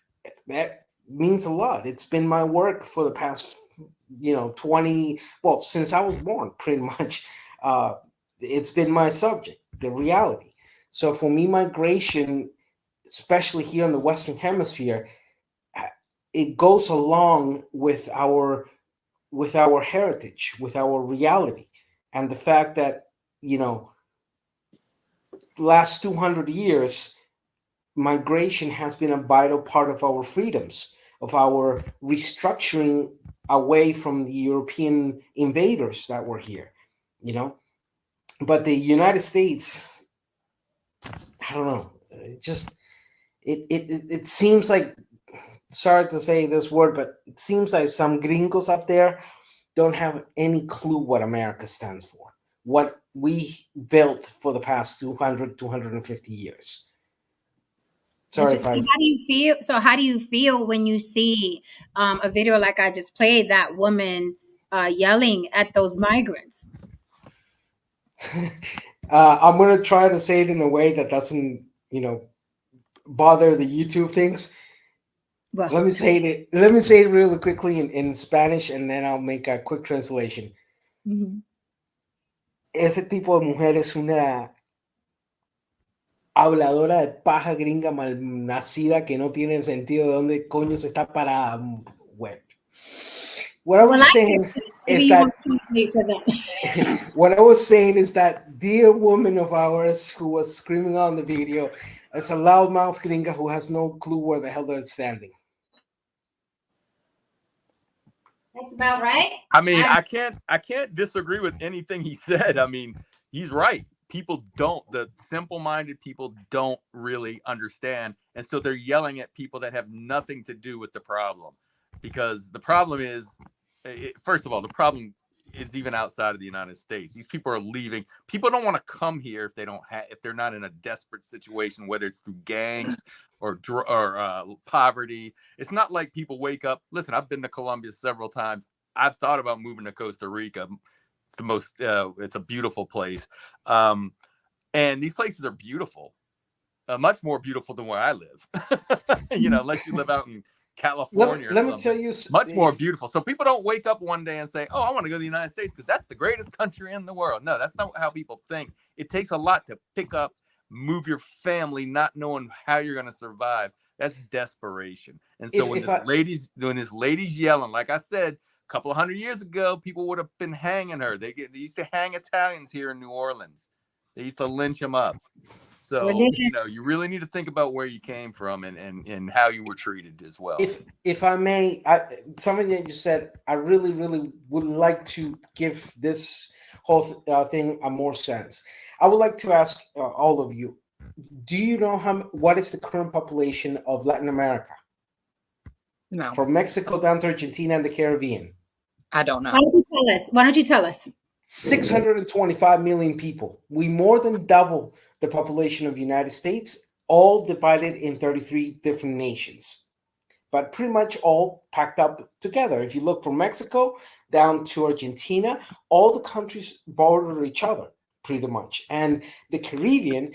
a lot. It's been my work for the past 20, well, since I was born, pretty much. It's been my subject, the reality. So for me, migration, especially here in the Western Hemisphere, it goes along with our heritage, with our reality, and the fact that last 200 years, migration has been a vital part of our freedoms, of our restructuring away from the European invaders that were here, But the United States, I don't know, it seems like, sorry to say this word, but it seems like some gringos up there don't have any clue what America stands for, what we built for the past 250 years. Sorry if I... How do you feel? So how do you feel when you see a video like I just played, that woman yelling at those migrants? I'm going to try to say it in a way that doesn't, bother the YouTube things. Well, Let me say it really quickly in Spanish, and then I'll make a quick translation. Ese tipo de mujer es una habladora de paja gringa malnacida que no tiene sentido de dónde coño se está para web. What I was saying is that what I was saying is that dear woman of ours who was screaming on the video is a loudmouth gringa who has no clue where the hell they're standing. That's about right. I mean, I can't disagree with anything he said. I mean, he's right. People don't, the simple-minded people don't really understand. And so they're yelling at people that have nothing to do with the problem. Because the problem is, first of all, the problem is even outside of the United States. These people are leaving. People don't want to come here if they're not in a desperate situation, whether it's through gangs or poverty. It's not like people wake up. Listen, I've been to Colombia several times. I've thought about moving to Costa Rica. It's it's a beautiful place. And these places are beautiful, much more beautiful than where I live. Unless you live out in California. Let me tell you, much more beautiful. So people don't wake up one day and say, "Oh, I want to go to the United States because that's the greatest country in the world." No, that's not how people think. It takes a lot to pick up, move your family, not knowing how you're going to survive. That's desperation. And so when this lady's yelling, like I said, a couple of 100 years ago, people would have been hanging her. They used to hang Italians here in New Orleans. They used to lynch them up. So, you really need to think about where you came from and how you were treated as well. If I may, something that you said, I really, really would like to give this whole thing a more sense. I would like to ask all of you, do you know what is the current population of Latin America? No. From Mexico down to Argentina and the Caribbean. I don't Why know. don't you tell us? Why don't you tell us? 625 million people. We more than double the population of the United States, all divided in 33 different nations, but pretty much all packed up together. If you look from Mexico down to Argentina, all the countries border each other pretty much. And the Caribbean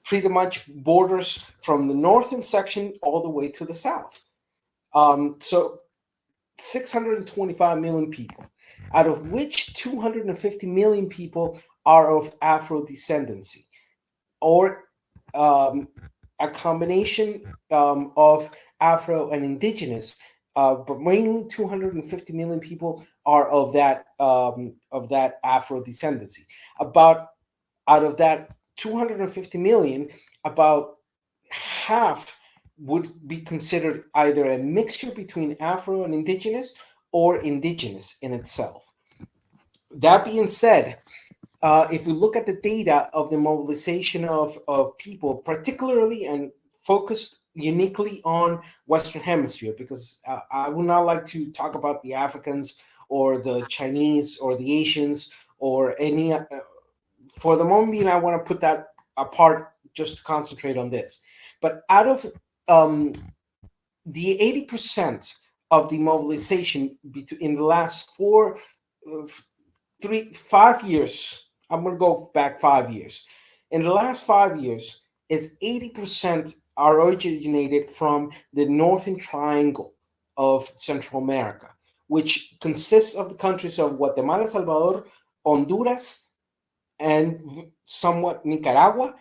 pretty much borders from the northern section all the way to the south. So 625 million people, out of which 250 million people are of Afro descendancy, or a combination of Afro and indigenous, but mainly 250 million people are of that Afro descendancy. About out of that 250 million, about half would be considered either a mixture between Afro and indigenous or indigenous in itself. That being said, if we look at the data of the mobilization of people, particularly and focused uniquely on Western Hemisphere, because I would not like to talk about the Africans or the Chinese or the Asians or any. For the moment being, I want to put that apart just to concentrate on this. But out of the 80% of the mobilization in the last 5 years, I'm going to go back 5 years. In the last 5 years, it's 80% are originated from the Northern Triangle of Central America, which consists of the countries of Guatemala, El Salvador, Honduras, and somewhat Nicaragua,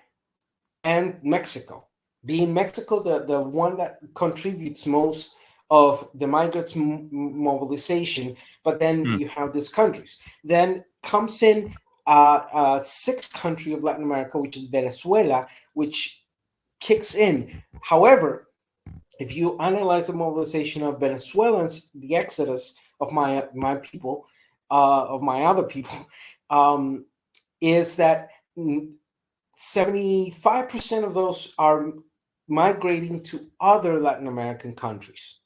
and Mexico. Being Mexico the one that contributes most of the migrants mobilization, but then you have these countries. Then comes in sixth country of Latin America, which is Venezuela, which kicks in. However, if you analyze the mobilization of Venezuelans, the exodus of my people, of my other people, is that 75% of those are migrating to other Latin American countries.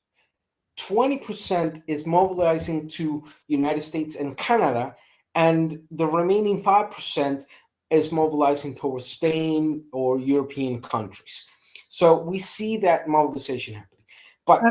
20% is mobilizing to United States and Canada, and the remaining 5% is mobilizing towards Spain or European countries. So we see that mobilization happening. But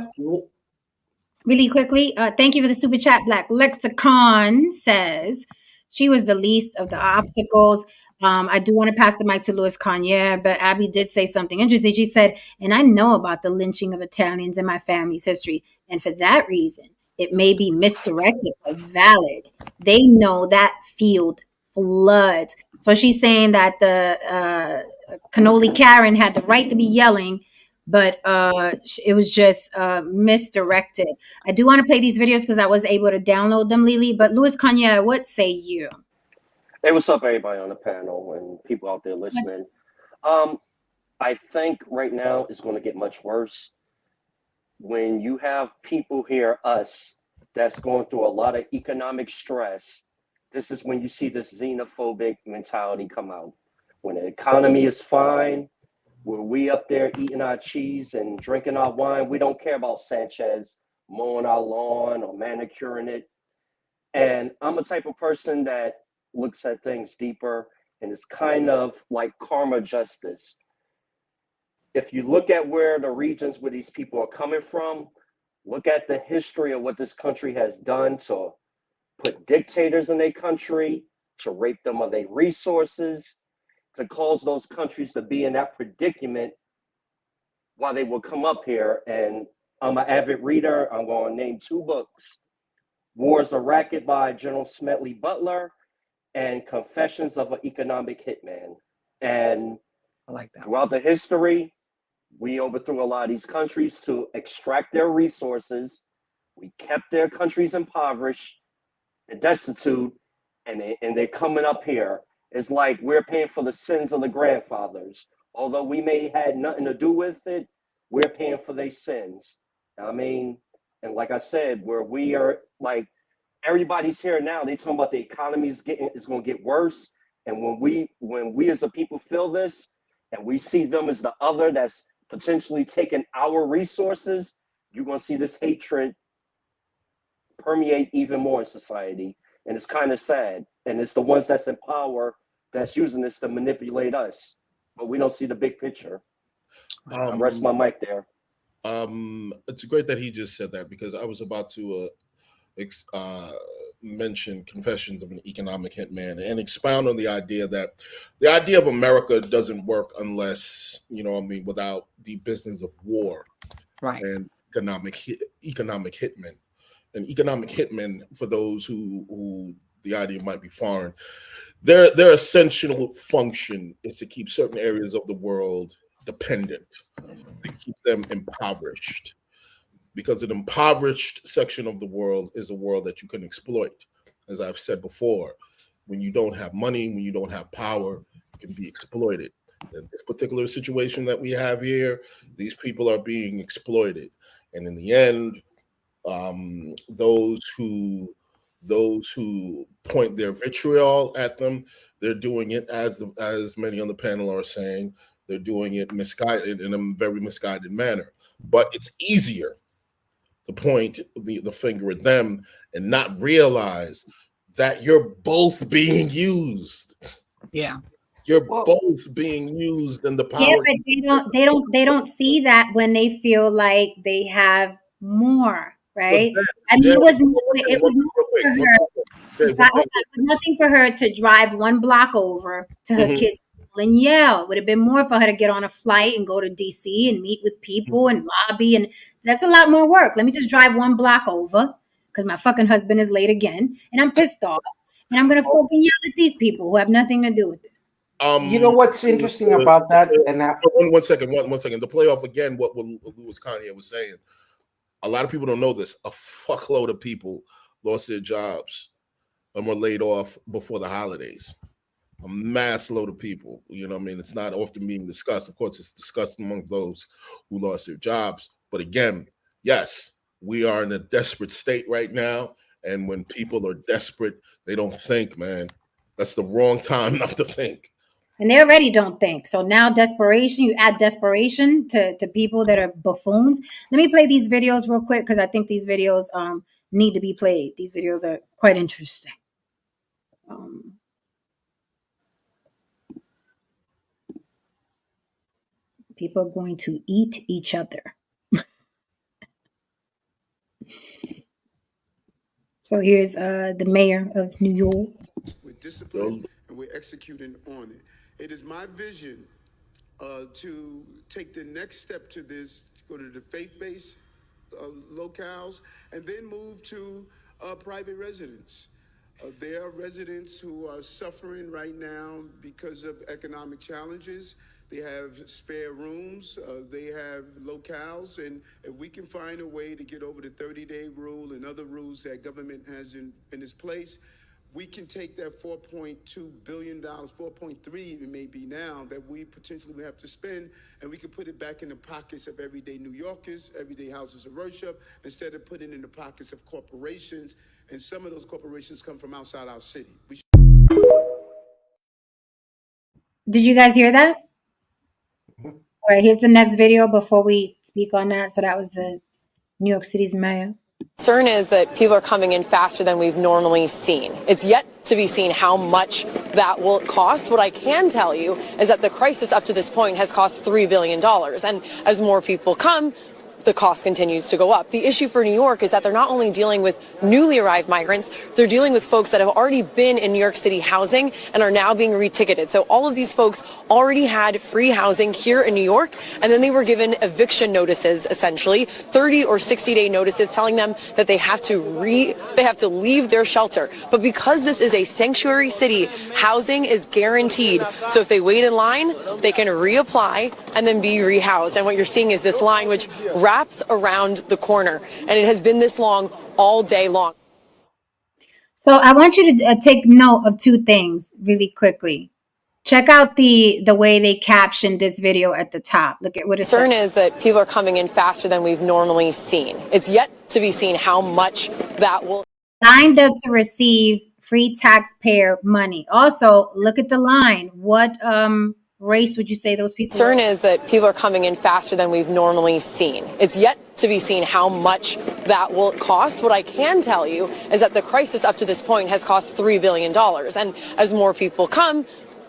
really quickly, thank you for the super chat. Black Lexicon says she was the least of the obstacles. I do want to pass the mic to Louis Conyer, but Abby did say something interesting. She said, and I know about the lynching of Italians in my family's history. And for that reason, it may be misdirected but valid. They know that field floods. So she's saying that the cannoli Karen had the right to be yelling, but it was just misdirected. I do want to play these videos because I was able to download them, Lily. But Louis Kanya, what say you? Hey, what's up, everybody on the panel and people out there listening? I think right now it's going to get much worse. When you have people here, us, that's going through a lot of economic stress, this is when you see this xenophobic mentality come out. When the economy is fine, where we up there eating our cheese and drinking our wine, we don't care about Sanchez mowing our lawn or manicuring it. And I'm a type of person that looks at things deeper, and it's kind of like karma justice. If you look at where the regions where these people are coming from, look at the history of what this country has done to put dictators in their country, to rape them of their resources, to cause those countries to be in that predicament while they will come up here. And I'm an avid reader. I'm going to name 2 books: War is a Racket by General Smedley Butler and Confessions of an Economic Hitman. And I like that. Throughout the history, we overthrew a lot of these countries to extract their resources. We kept their countries impoverished and destitute, and they're coming up here. It's like we're paying for the sins of the grandfathers. Although we may have had nothing to do with it, we're paying for their sins. I mean, and like I said, where we are, like, everybody's here now, they talking about the economy is going to get worse. And when we as a people feel this, and we see them as the other that's potentially taking our resources, you're going to see this hatred permeate even more in society. And it's kind of sad. And it's the ones that's in power that's using this to manipulate us. But we don't see the big picture. I rest my mic there. It's great that he just said that, because I was about to mention Confessions of an Economic Hitman and expound on the idea of America doesn't work unless, without the business of war, Right. and economic hitmen. And economic hitmen, for those who the idea might be foreign, their essential function is to keep certain areas of the world dependent, to keep them impoverished, because an impoverished section of the world is a world that you can exploit. As I've said before, when you don't have money, when you don't have power, you can be exploited. In this particular situation that we have here, these people are being exploited, and in the end, those who point their vitriol at them, they're doing it, as many on the panel are saying, they're doing it misguided, in a very misguided manner. But it's easier to point the finger at them and not realize that you're both being used. Yeah. You're both being used in the power. Yeah, but they don't see that when they feel like they have more, right? I mean, it was nothing for her to drive one block over to her kids' school and yell. It would have been more for her to get on a flight and go to DC and meet with people and lobby, and that's a lot more work. Let me just drive one block over because my fucking husband is late again and I'm pissed off, and I'm gonna fucking yell at these people who have nothing to do with this. You know what's interesting about that? And one second. To play off again what Louis Kanye was saying, a lot of people don't know this. A fuckload of people lost their jobs and were laid off before the holidays. A mass load of people. It's not often being discussed. Of course, it's discussed among those who lost their jobs. But again, yes, we are in a desperate state right now. And when people are desperate, they don't think, man. That's the wrong time not to think. And they already don't think. So now desperation, you add desperation to people that are buffoons. Let me play these videos real quick because I think these videos need to be played. These videos are quite interesting. People are going to eat each other. So here's the mayor of New York. We're disciplined and we're executing on it. It is my vision to take the next step to this, to go to the faith-based locales, and then move to private residents. There are residents who are suffering right now because of economic challenges. They have spare rooms, they have locales, and if we can find a way to get over the 30-day rule and other rules that government has in its place, we can take that $4.2 billion, 4.3 it may be now, that we potentially have to spend, and we can put it back in the pockets of everyday New Yorkers, everyday houses of worship, instead of putting it in the pockets of corporations. And some of those corporations come from outside our city. Did you guys hear that? All right, here's the next video before we speak on that. So that was the New York City's mayor. Concern is that people are coming in faster than we've normally seen. It's yet to be seen how much that will cost. What I can tell you is that the crisis up to this point has cost $3 billion. And as more people come, the cost continues to go up. The issue for New York is that they're not only dealing with newly arrived migrants, they're dealing with folks that have already been in New York City housing and are now being reticketed. So all of these folks already had free housing here in New York, and then they were given eviction notices, essentially 30 or 60-day notices telling them that they have to leave their shelter. But because this is a sanctuary city, housing is guaranteed. So if they wait in line, they can reapply and then be rehoused. And what you're seeing is this line which wraps around the corner, and it has been this long all day long. So I want you to take note of two things really quickly. Check out the way they captioned this video at the top. Look at what it says. Concern is that people are coming in faster than we've normally seen. It's yet to be seen how much that will. Lined up to receive free taxpayer money. Also, look at the line. What race would you say those people Concern are? is that people are coming in faster than we've normally seen. It's yet to be seen how much that will cost. What I can tell you is that the crisis up to this point has cost $3 billion. And as more people come,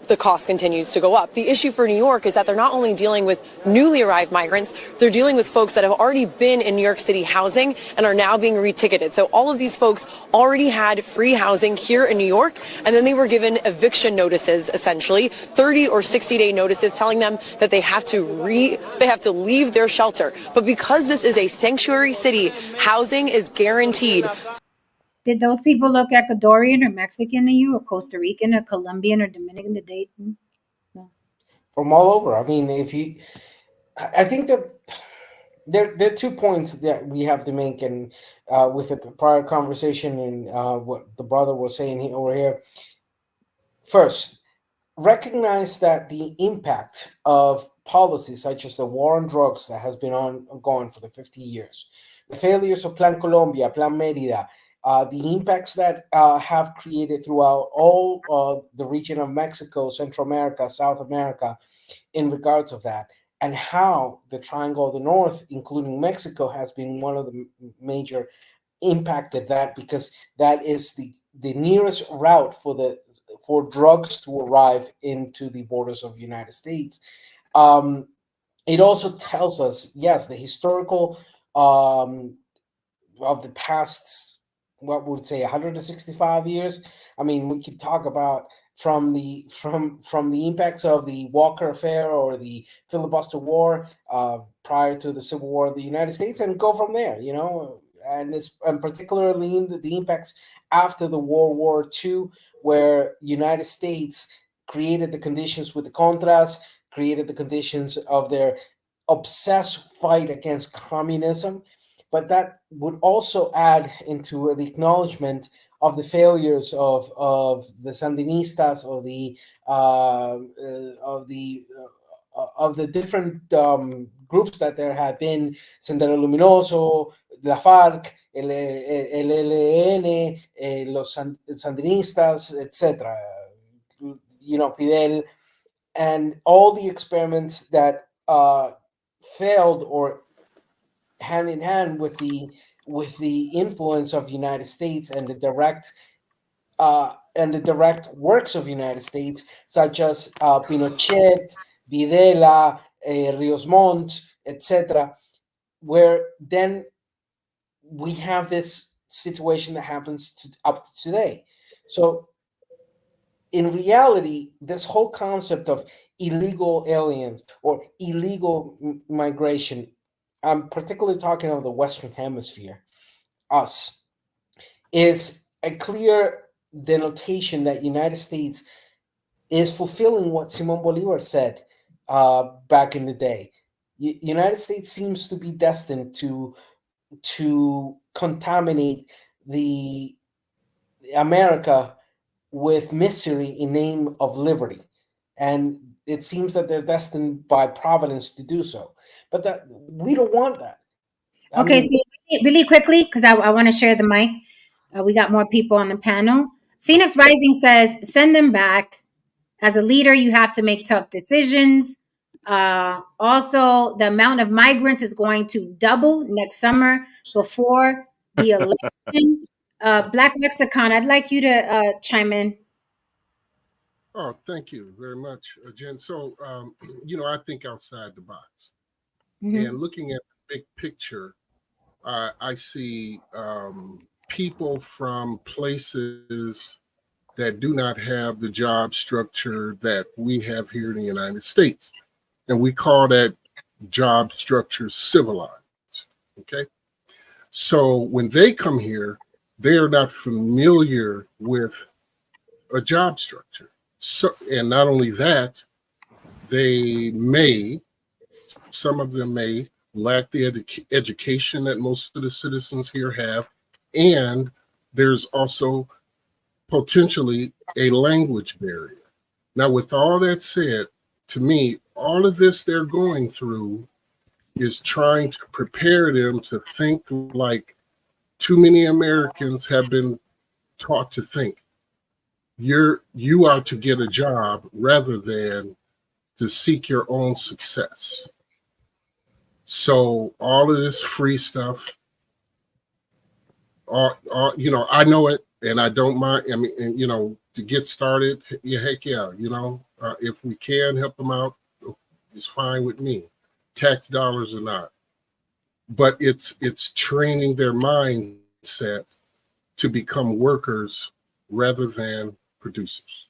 the cost continues to go up. The issue for New York is that they're not only dealing with newly arrived migrants, they're dealing with folks that have already been in New York City housing and are now being reticketed. So all of these folks already had free housing here in New York, and then they were given eviction notices, essentially 30 or 60-day notices telling them that they have to leave their shelter. But because this is a sanctuary city, housing is guaranteed. Did those people look Ecuadorian or Mexican to you, or Costa Rican or Colombian or Dominican? Did they? No. From all over. I mean, I think that there are 2 points that we have to make, and with the prior conversation and what the brother was saying over here. First, recognize that the impact of policies such as the war on drugs that has been ongoing for the 50 years, the failures of Plan Colombia, Plan Mérida, the impacts that have created throughout all the region of Mexico, Central America, South America, in regards of that, and how the Triangle of the North, including Mexico, has been one of the major impacted that, because that is the nearest route for drugs to arrive into the borders of the United States. It also tells us, yes, the historical of the past, what would say 165 years. I mean, we could talk about from the impacts of the Walker Affair or the filibuster war prior to the Civil War of the United States, and go from there, and particularly in the impacts after the World War II, where United States created the conditions with the Contras, created the conditions of their obsessed fight against communism. But that would also add into the acknowledgement of the failures of the Sandinistas, or of the different groups that there had been: Sendero Luminoso, la FARC, el ELN, los Sandinistas, etc. Fidel, and all the experiments that failed, or hand in hand with the influence of the United States and the direct works of the United States, such as Pinochet, Videla, Rios Montt, etc., where then we have this situation that happens up to today. So in reality, this whole concept of illegal aliens or illegal migration, I'm particularly talking of the Western Hemisphere, us, is a clear denotation that United States is fulfilling what Simon Bolivar said back in the day. United States seems to be destined to contaminate the America with misery in name of liberty, and it seems that they're destined by Providence to do so. But that we don't want that. Okay, so really quickly, because I want to share the mic. We got more people on the panel. Phoenix Rising says, send them back. As a leader, you have to make tough decisions. Also, the amount of migrants is going to double next summer before the election. Black Lexicon, I'd like you to chime in. Oh, thank you very much, Jen. So, I think outside the box. And looking at the big picture, I see people from places that do not have the job structure that we have here in the United States. And we call that job structure civilized. Okay. So when they come here, they are not familiar with a job structure. So, and not only that, some of them may lack the education that most of the citizens here have. And there's also potentially a language barrier. Now, with all that said, to me, all of this they're going through is trying to prepare them to think like too many Americans have been taught to think. You are to get a job rather than to seek your own success. So all of this free stuff, you know, I know it, and I don't mind. I mean, and, you know, to get started, yeah, heck yeah, you know, if we can help them out, it's fine with me, tax dollars or not. But it's training their mindset to become workers rather than producers.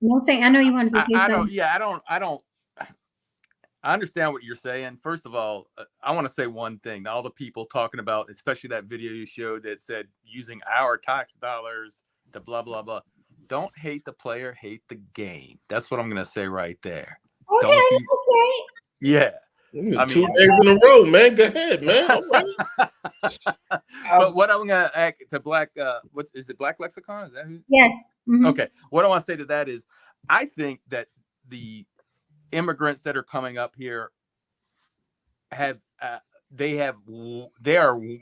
No, say I know you wanted to say I don't. something. Yeah, I don't. I understand what you're saying. First of all, I want to say one thing. All the people talking about, especially that video you showed that said using our tax dollars to blah blah blah. Don't hate the player, hate the game. That's what I'm gonna say right there. Okay, Don't be. let's say. Yeah. I 2 mean, days in a row, man. Go ahead, man. All right. but what I'm gonna act to Black, what is it? Black Lexicon? Is that who? Yes. Mhm. Okay. What I want to say to that is, I think that the immigrants that are coming up here have they are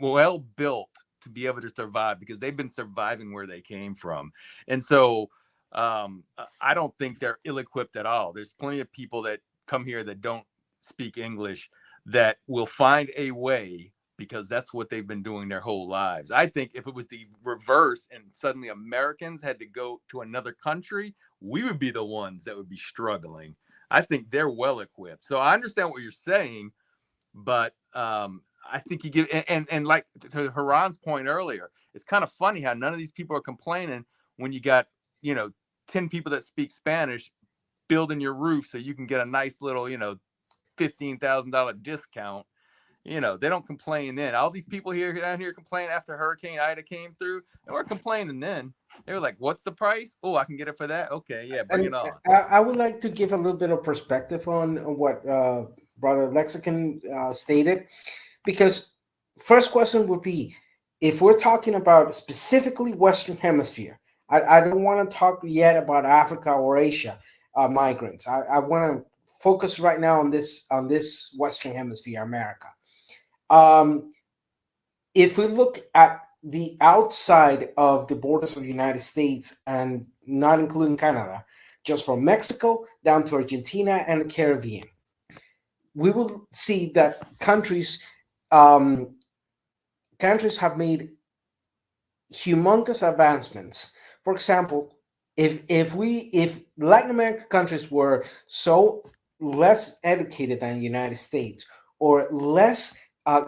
well built to be able to survive because they've been surviving where they came from, and so I don't think they're ill-equipped at all. There's plenty of people that come here that don't speak English that will find a way because that's what they've been doing their whole lives. I think if it was the reverse and suddenly Americans had to go to another country, we would be the ones that would be struggling. I think they're well equipped. So I understand what you're saying, but I think you give and like to Haran's point earlier, it's kind of funny how none of these people are complaining when you got, you know, 10 people that speak Spanish building your roof so you can get a nice little, you know, $15,000 discount. You know, they don't complain then. All these people here down here complain after Hurricane Ida came through. They weren't complaining then. They were like, "What's the price? Oh, I can get it for that. Okay, yeah, bring it on." I would like to give a little bit of perspective on what Brother Lexicon stated, because first question would be, if we're talking about specifically Western Hemisphere, I don't want to talk yet about Africa or Asia migrants. I want to focus right now on this Western Hemisphere, America. If we look at the outside of the borders of the United States and not including Canada, just from Mexico down to Argentina and the Caribbean, we will see that countries have made humongous advancements. For example, if Latin American countries were so less educated than the United States or less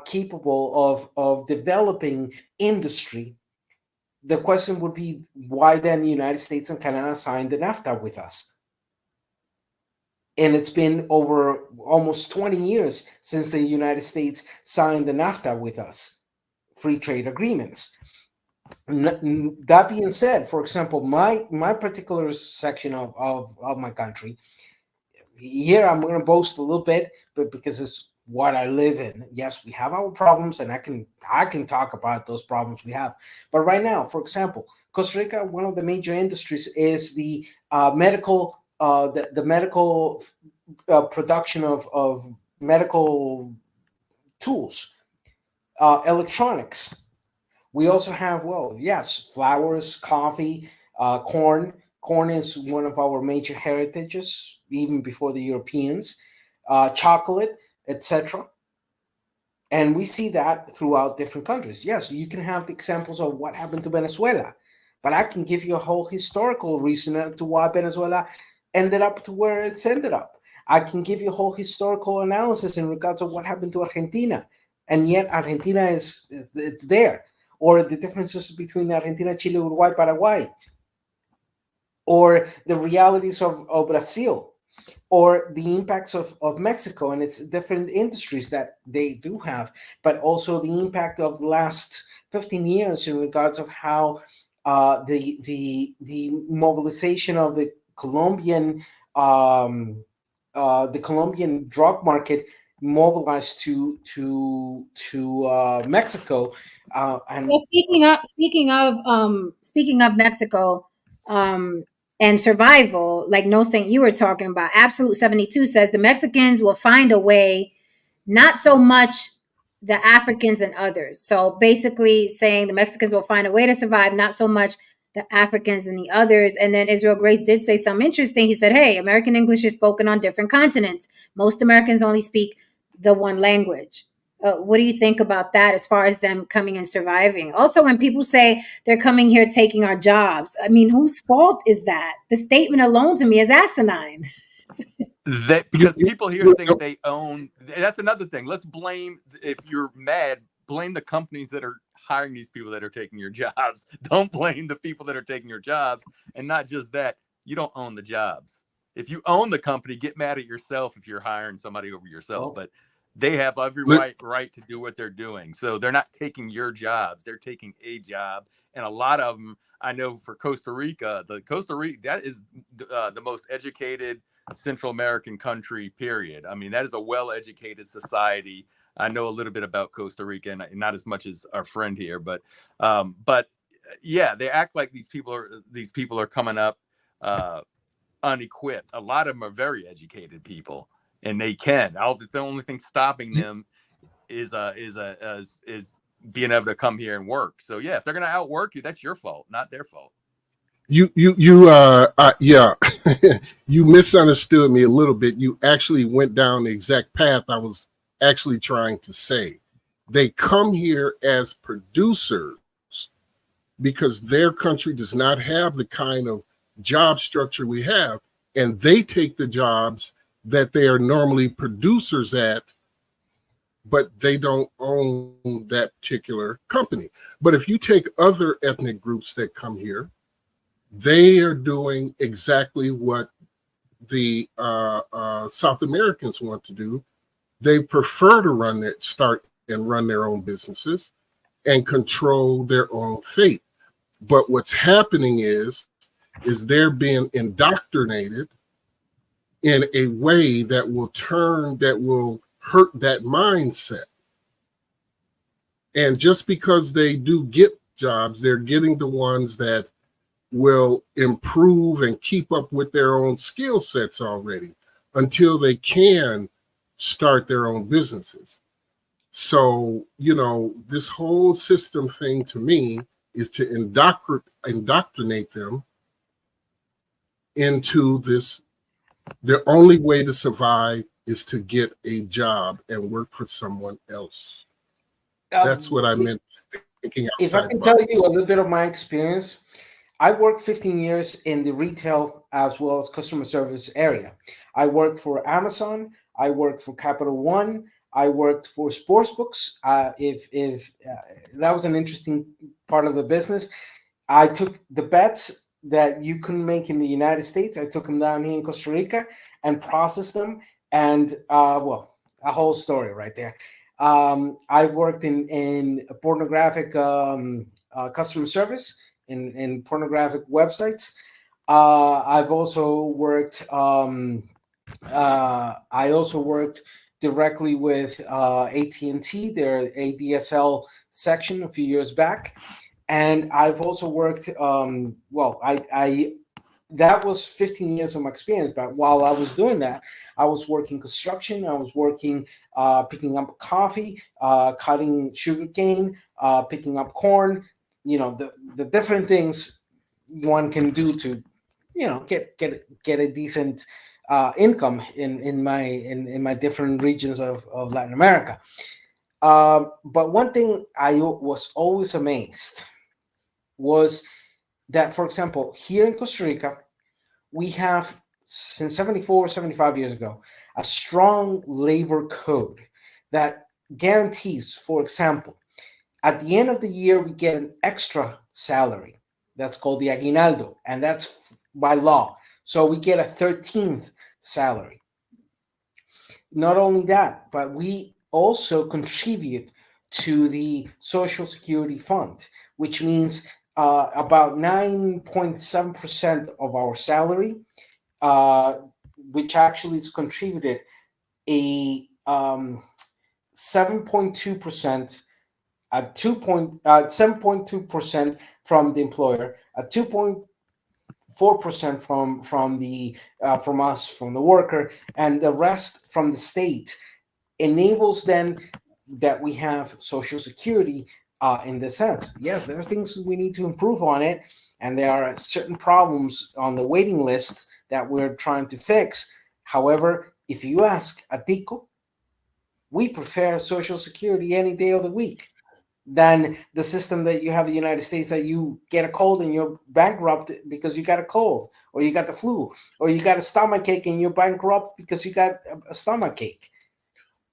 capable of developing industry, the question would be, why then the United States and Canada signed the NAFTA with us? And it's been over almost 20 years since the United States signed the NAFTA with us, free trade agreements. That being said, for example, my particular section of my country, here I'm going to boast a little bit, but because it's what I live in. Yes, we have our problems, and I can talk about those problems we have. But right now, for example, Costa Rica, one of the major industries is the medical, the medical production of medical tools, electronics. We also have, well, yes, flowers, coffee, corn. Corn is one of our major heritages, even before the Europeans. Chocolate, etc. And we see that throughout different countries. Yes, you can have the examples of what happened to Venezuela, but I can give you a whole historical reason to why Venezuela ended up to where it's ended up. I can give you a whole historical analysis in regards to what happened to Argentina, and yet Argentina it's there. Or the differences between Argentina, Chile, Uruguay, Paraguay, or the realities of Brazil, or the impacts of Mexico and its different industries that they do have, but also the impact of the last 15 years in regards of how the mobilization of the Colombian drug market mobilized to Mexico. And Well, speaking of Mexico, and survival, like No Saint you were talking about, Absolute 72 says the Mexicans will find a way, not so much the Africans and others. So basically saying the Mexicans will find a way to survive, not so much the Africans and the others. And then Israel Grace did say something interesting. He said, hey, American English is spoken on different continents. Most Americans only speak the one language. What do you think about that as far as them coming and surviving? Also, when people say they're coming here taking our jobs, I mean, whose fault is that? The statement alone to me is asinine. That because people here think they own. That's another thing. Let's blame, if you're mad, blame the companies that are hiring these people that are taking your jobs. Don't blame the people that are taking your jobs. And not just that, you don't own the jobs. If you own the company, get mad at yourself if you're hiring somebody over yourself. But they have every right to do what they're doing. So they're not taking your jobs. They're taking a job. And a lot of them, I know for Costa Rica, that is the most educated Central American country, period. I mean, that is a well-educated society. I know a little bit about Costa Rica, and not as much as our friend here, but yeah, they act like these people are coming up unequipped. A lot of them are very educated people, and they can. The only thing stopping them is being able to come here and work. So yeah, if they're gonna outwork you, that's your fault, not their fault. Yeah, you misunderstood me a little bit. You actually went down the exact path I was actually trying to say. They come here as producers because their country does not have the kind of job structure we have, and they take the jobs that they are normally producers at, but they don't own that particular company. But if you take other ethnic groups that come here, they are doing exactly what the South Americans want to do. They prefer to run their own businesses and control their own fate. But what's happening is they're being indoctrinated in a way that will hurt that mindset. And just because they do get jobs, they're getting the ones that will improve and keep up with their own skill sets already until they can start their own businesses. So, this whole system thing to me is to indoctrinate them into this. The only way to survive is to get a job and work for someone else. That's what I meant thinking outside. If I can tell you a little bit of my experience, I worked 15 years in the retail as well as customer service area. I worked for Amazon. I worked for Capital One. I worked for sportsbooks. If that was an interesting part of the business. I took the bets that you couldn't make in the United States. I took them down here in Costa Rica and processed them. And a whole story right there. I've worked in pornographic customer service in pornographic websites. I've also worked. I also worked directly with AT&T, their ADSL section a few years back, and I've also worked. That was 15 years of my experience. But while I was doing that, I was working construction. I was working, picking up coffee, cutting sugarcane, picking up corn. The different things one can do to, get a decent income in my different regions of Latin America. But one thing I was always amazed was that, for example, here in Costa Rica, we have, since 75 years ago, a strong labor code that guarantees, for example, at the end of the year, we get an extra salary. That's called the aguinaldo, and that's by law. So we get a 13th salary. Not only that, but we also contribute to the Social Security Fund, which means about 9.7% of our salary, which actually is contributed a 7.2%, 7.2% from the employer, 2.4% from us, from the worker, and the rest from the state. Enables then that we have Social Security in the sense. Yes, there are things we need to improve on it, and there are certain problems on the waiting list that we're trying to fix. However, if you ask a Tico, we prefer Social Security any day of the week than the system that you have in the United States, that you get a cold and you're bankrupt because you got a cold, or you got the flu, or you got a stomach ache and you're bankrupt because you got a stomach ache.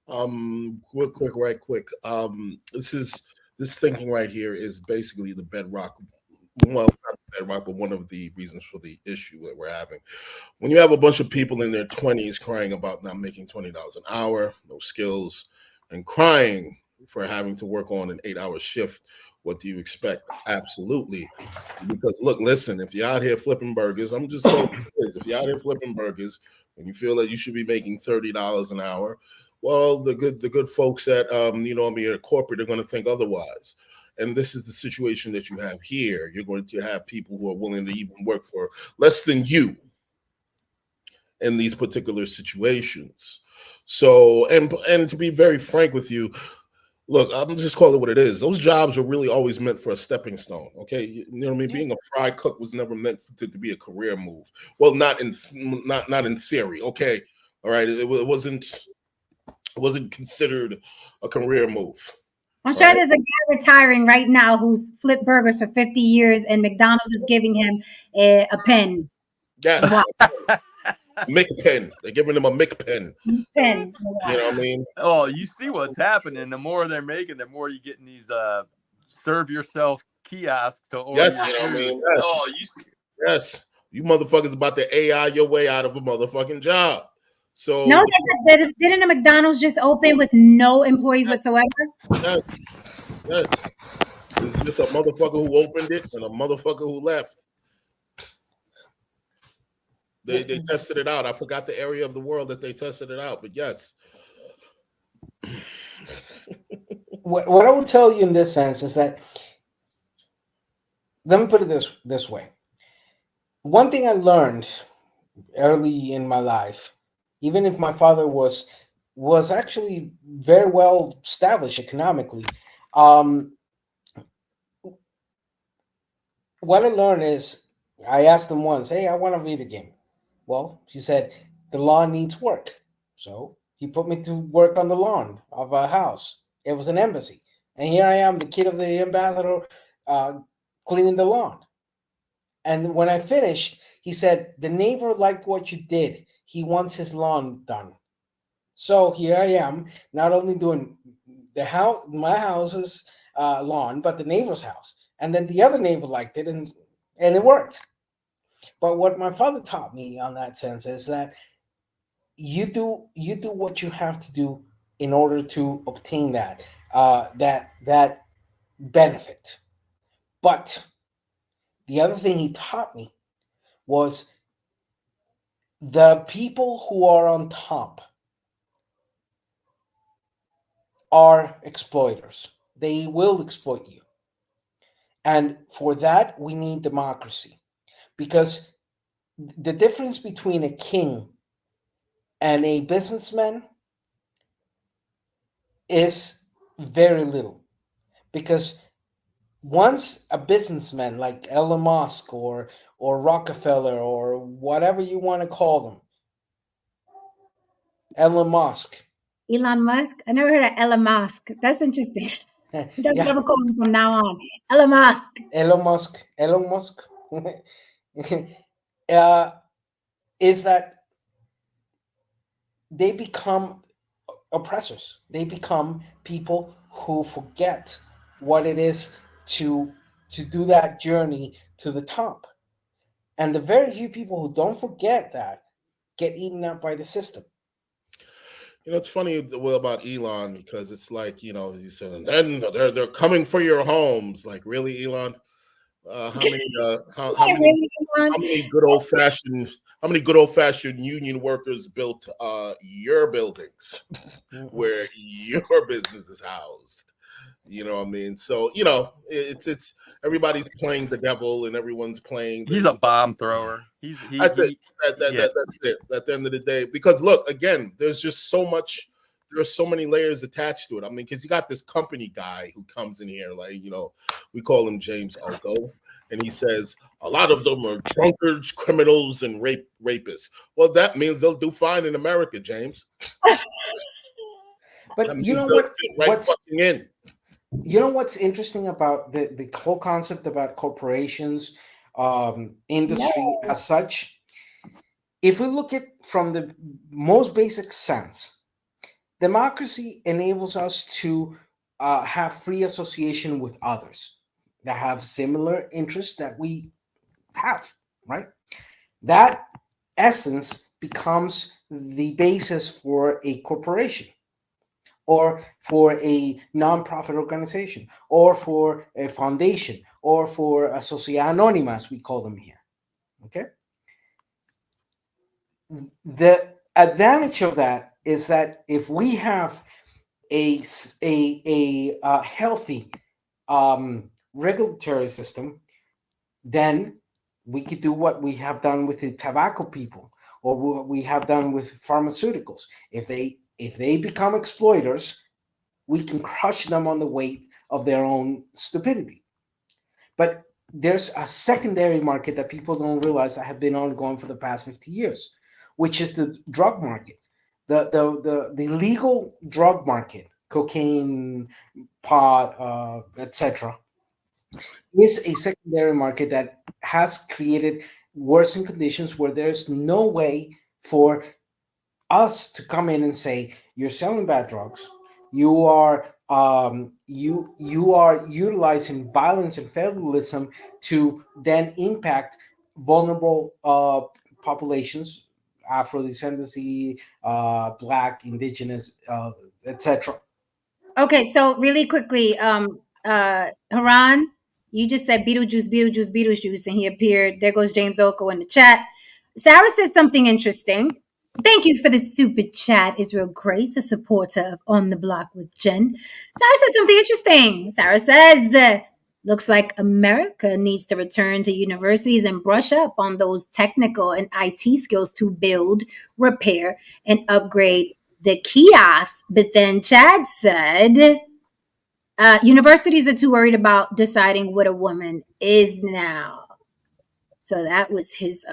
Quick. This thinking right here is basically the bedrock. Well, not the bedrock, but one of the reasons for the issue that we're having. When you have a bunch of people in their 20s crying about not making $20 an hour, no skills, and crying for having to work on an 8-hour shift, what do you expect? Absolutely. Because look, listen, if you're out here flipping burgers, I'm just saying this, if you're out here flipping burgers and you feel that you should be making $30 an hour, well, the good folks at at corporate are going to think otherwise. And this is the situation that you have here. You're going to have people who are willing to even work for less than you in these particular situations. So, and to be very frank with you, look, I'm just calling it what it is. Those jobs are really always meant for a stepping stone. Okay, you know what I mean. Being a fry cook was never meant to be a career move. Well, not in theory. Okay, all right. It wasn't considered a career move. I'm sure there's a guy retiring right now who's flipped burgers for 50 years, and McDonald's is giving him a pen. Yes. Mick pen. They're giving him a Mick pen. Pen. You know what I mean? Oh, you see what's happening. The more they're making, the more you get in these serve yourself kiosks to order. Yes, you know what I mean? Yes. Oh, yes. You motherfuckers about to AI your way out of a motherfucking job. So no, didn't a McDonald's just open with no employees whatsoever? Yes. It's just a motherfucker who opened it and a motherfucker who left. They tested it out. I forgot the area of the world that they tested it out, but yes. What I will tell you in this sense is that, let me put it this way. One thing I learned early in my life, even if my father was actually very well established economically, what I learned is, I asked him once, hey, I want a video game. Well, he said, the lawn needs work. So he put me to work on the lawn of a house. It was an embassy. And here I am, the kid of the ambassador, cleaning the lawn. And when I finished, he said, the neighbor liked what you did. He wants his lawn done. So here I am, not only doing my house's lawn, but the neighbor's house. And then the other neighbor liked it, and it worked. But what my father taught me on that sense is that you do what you have to do in order to obtain that benefit. But the other thing he taught me was the people who are on top are exploiters. They will exploit you. And for that, we need democracy. Because the difference between a king and a businessman is very little. Because once a businessman like Elon Musk or Rockefeller or whatever you want to call them, Elon Musk. I never heard of Elon Musk. That's interesting. That's what I'm calling from now on. Elon Musk. Is that they become oppressors. They become people who forget what it is to do that journey to the top. And the very few people who don't forget that get eaten up by the system. You know, it's funny about Elon, because it's like, you know, he said, and then they're coming for your homes. Like, really, Elon? How many good old fashioned union workers built your buildings where your business is housed? You know what I mean? So, you know, it's everybody's playing the devil and everyone's playing. He's a bomb thrower. That's it. That's it. At the end of the day, because look, again, there's just so much. There's so many layers attached to it. I mean, because you got this company guy who comes in here, like, you know, we call him James Oko, and he says a lot of them are drunkards, criminals, and rapists. Well, that means they'll do fine in America, James. But you know what? Fucking in. You know what's interesting about the whole concept about corporations, industry as such? If we look at from the most basic sense, democracy enables us to have free association with others that have similar interests that we have, right? That essence becomes the basis for a corporation or for a nonprofit organization or for a foundation or for a sociedad anónima, as we call them here. Okay. The advantage of that is that if we have a healthy regulatory system, then we could do what we have done with the tobacco people or what we have done with pharmaceuticals. If they become exploiters, we can crush them on the weight of their own stupidity. But there's a secondary market that people don't realize that have been ongoing for the past 50 years, which is the drug market. The legal drug market, cocaine, pot, etc., is a secondary market that has created worsening conditions where there's no way for us to come in and say, you're selling bad drugs, you are you are utilizing violence and federalism to then impact vulnerable populations, Afro descendancy, Black, Indigenous, etc. Okay, so really quickly, Haran, you just said Beetlejuice, Beetlejuice, Beetlejuice, and he appeared. There goes James Oko in the chat. Sarah said something interesting. Thank you for the super chat, Israel Grace, a supporter of On the Block with Jen. Sarah said something interesting. Sarah says, looks like America needs to return to universities and brush up on those technical and IT skills to build, repair, and upgrade the kiosks. But then Chad said, universities are too worried about deciding what a woman is now. So that was his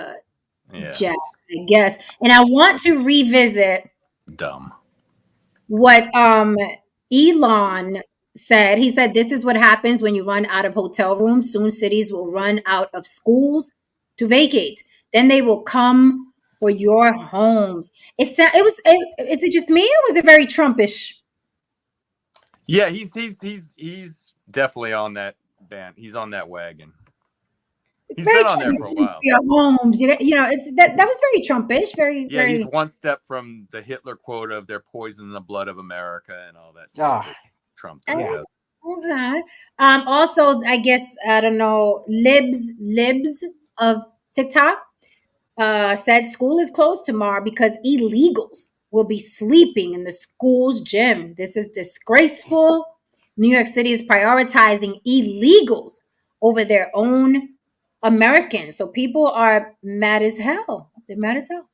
jab, I guess. And I want to revisit what Elon said. He said, this is what happens when you run out of hotel rooms. Soon cities will run out of schools to vacate. Then they will come for your homes. Is it just me, or was it very Trumpish? Yeah, he's definitely on that band. He's on that wagon. He's been on there for a while. Your homes, that was very Trumpish. Very. He's one step from the Hitler quote of "they're poisoning the blood of America" and all that stuff. Trump. Okay. Also, I guess I don't know. Libs of TikTok said school is closed tomorrow because illegals will be sleeping in the school's gym. This is disgraceful. New York City is prioritizing illegals over their own Americans. So people are mad as hell. They're mad as hell.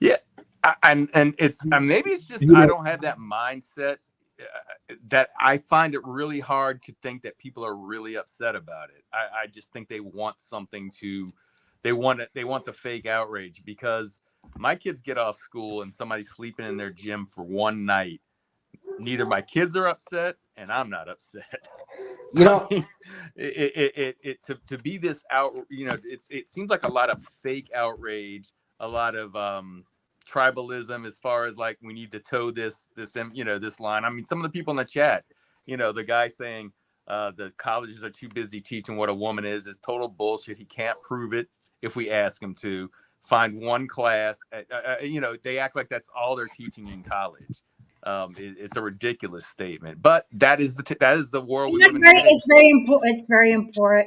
Yeah, and it's maybe it's just I don't have that mindset. That I find it really hard to think that people are really upset about it. I just think they want something to, they want the fake outrage, because my kids get off school and somebody's sleeping in their gym for one night. Neither my kids are upset and I'm not upset. To be this out, it seems like a lot of fake outrage, a lot of tribalism as far as like we need to toe this line. I mean, some of the people in the chat, the guy saying the colleges are too busy teaching what a woman is total bullshit. He can't prove it if we ask him to. Find one class, they act like that's all they're teaching in college. It's a ridiculous statement, but that is the world we live in today. It's very important.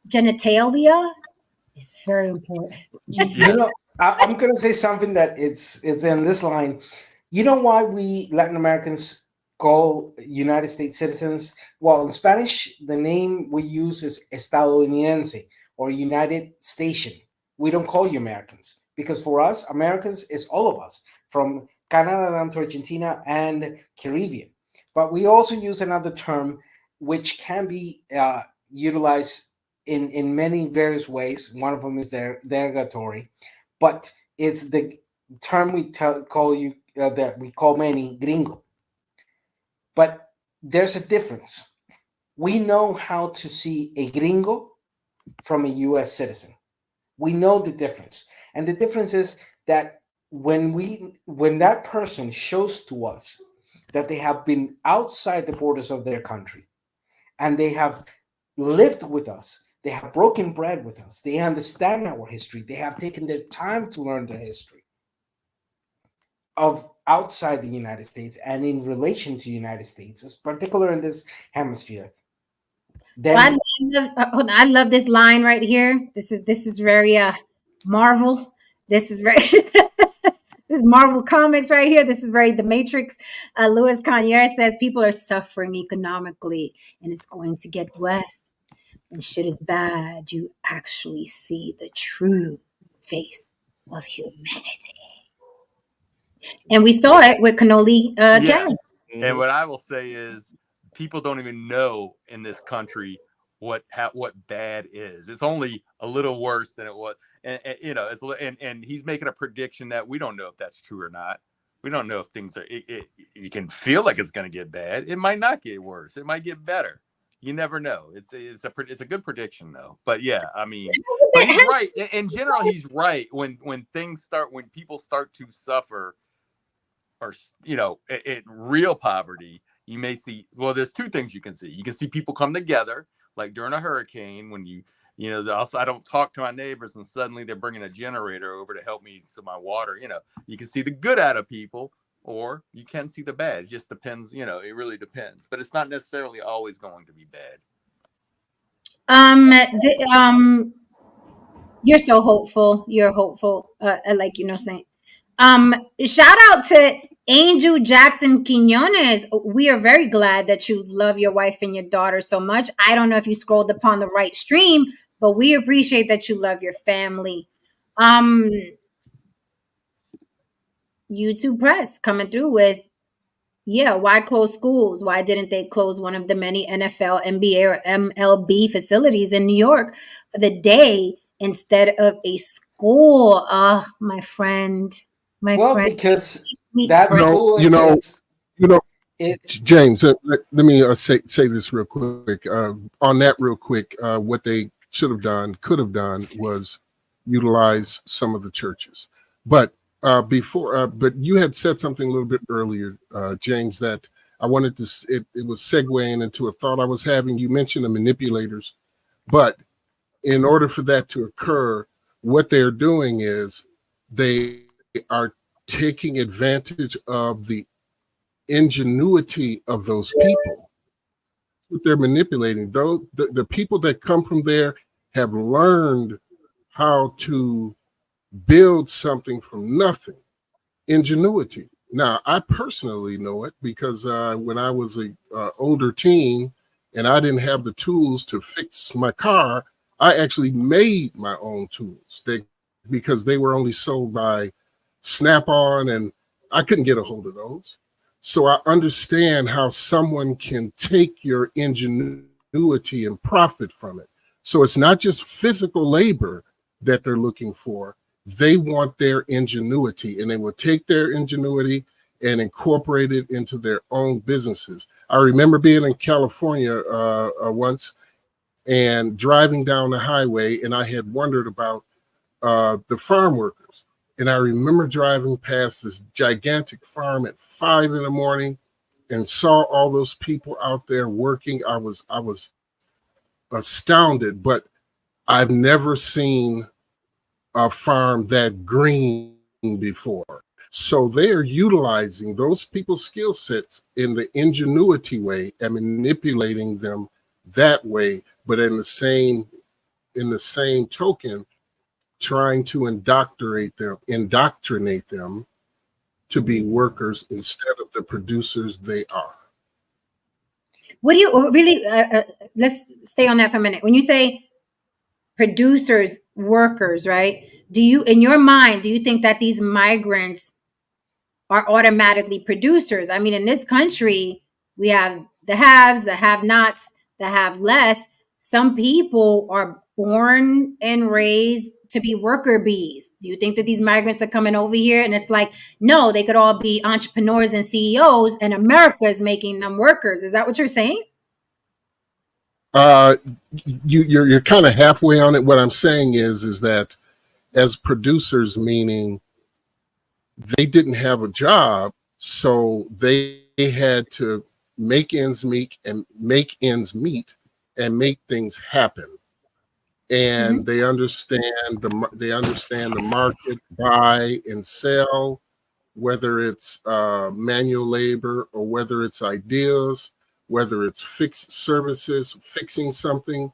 Genitalia is very important. I'm going to say something that it's in this line. You know why we Latin Americans call United States citizens? Well, in Spanish, the name we use is estadounidense or United Station. We don't call you Americans, because for us, Americans is all of us, from Canada down to Argentina and Caribbean. But we also use another term which can be utilized in many various ways. One of them is derogatory, but it's the term we call you that we call many gringo. But there's a difference. We know how to see a gringo from a U.S. citizen. We know the difference, and the difference is that when that person shows to us that they have been outside the borders of their country and they have lived with us, they have broken bread with us, they understand our history, they have taken their time to learn the history of outside the United States and in relation to the United States, as particular in this hemisphere. Then Well, hold on, I love this line right here. This is very Marvel. This is very this is Marvel Comics right here. This is very The Matrix. Louis Conyer says people are suffering economically, and it's going to get worse. When shit is bad, you actually see the true face of humanity. And we saw it with Cannoli Yeah. County. And what I will say is, people don't even know in this country what bad is. It's only a little worse than it was, and you know, and he's making a prediction that we don't know if that's true or not. We don't know if things are. You can feel like it's going to get bad. It might not get worse. It might get better. You never know. It's a good prediction though. But yeah, I mean, but he's right. In general, he's right. When people start to suffer, or you know, in real poverty, you may see. Well, there's two things you can see. You can see people come together, like during a hurricane, when you know. Also, I don't talk to my neighbors, and suddenly they're bringing a generator over to help me to my water. You know, you can see the good out of people, or you can see the bad. It just depends. You know, it really depends. But it's not necessarily always going to be bad. You're so hopeful. You're hopeful. Like saying. Shout out to Angel Jackson Quinones. We are very glad that you love your wife and your daughter so much. I don't know if you scrolled upon the right stream, but we appreciate that you love your family. YouTube Press coming through with, why close schools? Why didn't they close one of the many NFL, NBA, or MLB facilities in New York for the day instead of a school? My friend. Because that school James, let me say this real quick. On that real quick, what they could have done was utilize some of the churches. But but you had said something a little bit earlier, James, that I wanted to, it was segueing into a thought I was having. You mentioned the manipulators, but in order for that to occur, what they're doing is they are taking advantage of the ingenuity of those people. That's what they're manipulating. Though the people that come from there have learned how to build something from nothing. Ingenuity. Now, I personally know it because when I was a older teen and I didn't have the tools to fix my car, I actually made my own tools because they were only sold by Snap-on, and I couldn't get a hold of those. So I understand how someone can take your ingenuity and profit from it. So it's not just physical labor that they're looking for. They want their ingenuity, and they will take their ingenuity and incorporate it into their own businesses. I remember being in California once and driving down the highway, and I had wondered about the farm workers. And I remember driving past this gigantic farm at 5 a.m. and saw all those people out there working. I was astounded, but I've never seen a farm that green before. So they're utilizing those people's skill sets in the ingenuity way and manipulating them that way, but in the same token, trying to indoctrinate them to be workers instead of the producers they are. What do you really, let's stay on that for a minute. When you say producers, workers, right? Do you, in your mind, do you think that these migrants are automatically producers? I mean, in this country, we have the haves, the have-nots. that have less. Some people are born and raised to be worker bees. Do you think that these migrants are coming over here and it's like, no, they could all be entrepreneurs and CEOs and America is making them workers? Is that what you're saying? You're kind of halfway on it. What I'm saying is that as producers, meaning they didn't have a job, so they had to make ends meet and make things happen. And they understand the market, buy and sell, whether it's manual labor or whether it's ideas, whether it's fixed services, fixing something.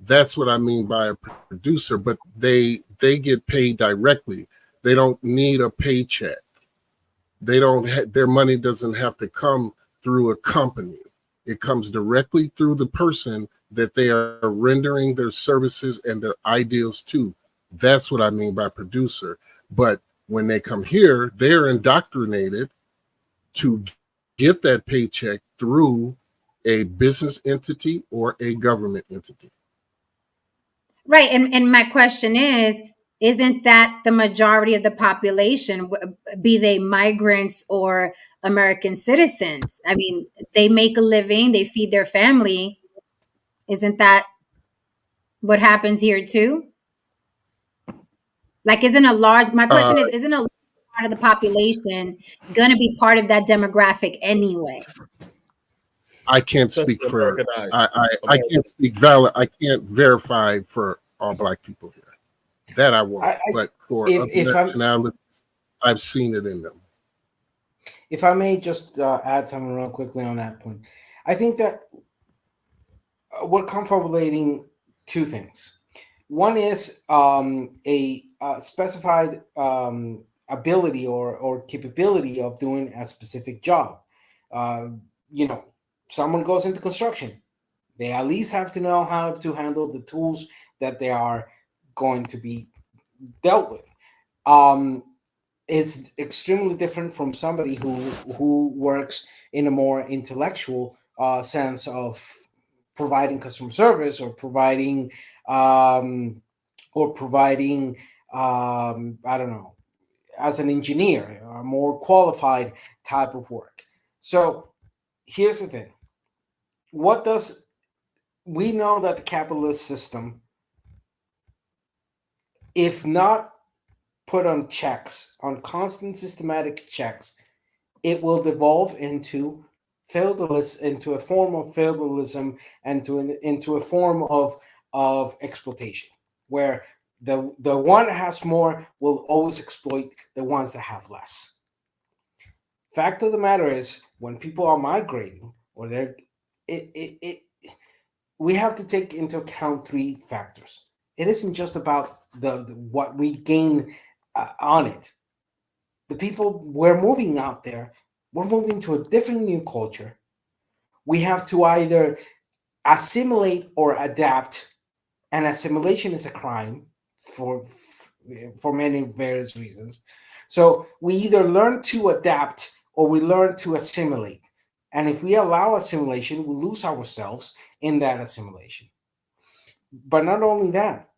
That's what I mean by a producer. But they get paid directly. They don't need a paycheck. They don't. Their money doesn't have to come through a company. It comes directly through the person that they are rendering their services and their ideals to. That's what I mean by producer. But when they come here, they're indoctrinated to get that paycheck through a business entity or a government entity. Right. And my question is, isn't that the majority of the population, be they migrants or American citizens? I mean, they make a living, they feed their family. Isn't that what happens here too? Like, my question is, isn't a large part of the population going to be part of that demographic anyway? I can't speak for, I can't speak valid. I can't verify for all Black people here. That I won't. But for other nationalities, I've seen it in them. If I may just add something real quickly on that point, I think that we're confabulating two things. One is a specified ability or capability of doing a specific job. Someone goes into construction. They at least have to know how to handle the tools that they are going to be dealt with. It's extremely different from somebody who works in a more intellectual sense of providing customer service or providing I don't know, as an engineer, a more qualified type of work. So here's the thing. We know that the capitalist system, if not put on checks, on constant systematic checks, it will devolve into feudalism, into a form of feudalism, and into a form of exploitation, where the one that has more will always exploit the ones that have less. Fact of the matter is, when people are migrating, or we have to take into account three factors. It isn't just about the what we gain on it. The people we're moving out there, we're moving to a different new culture. We have to either assimilate or adapt, and assimilation is a crime for many various reasons. So we either learn to adapt or we learn to assimilate. And if we allow assimilation, we lose ourselves in that assimilation. But not only that,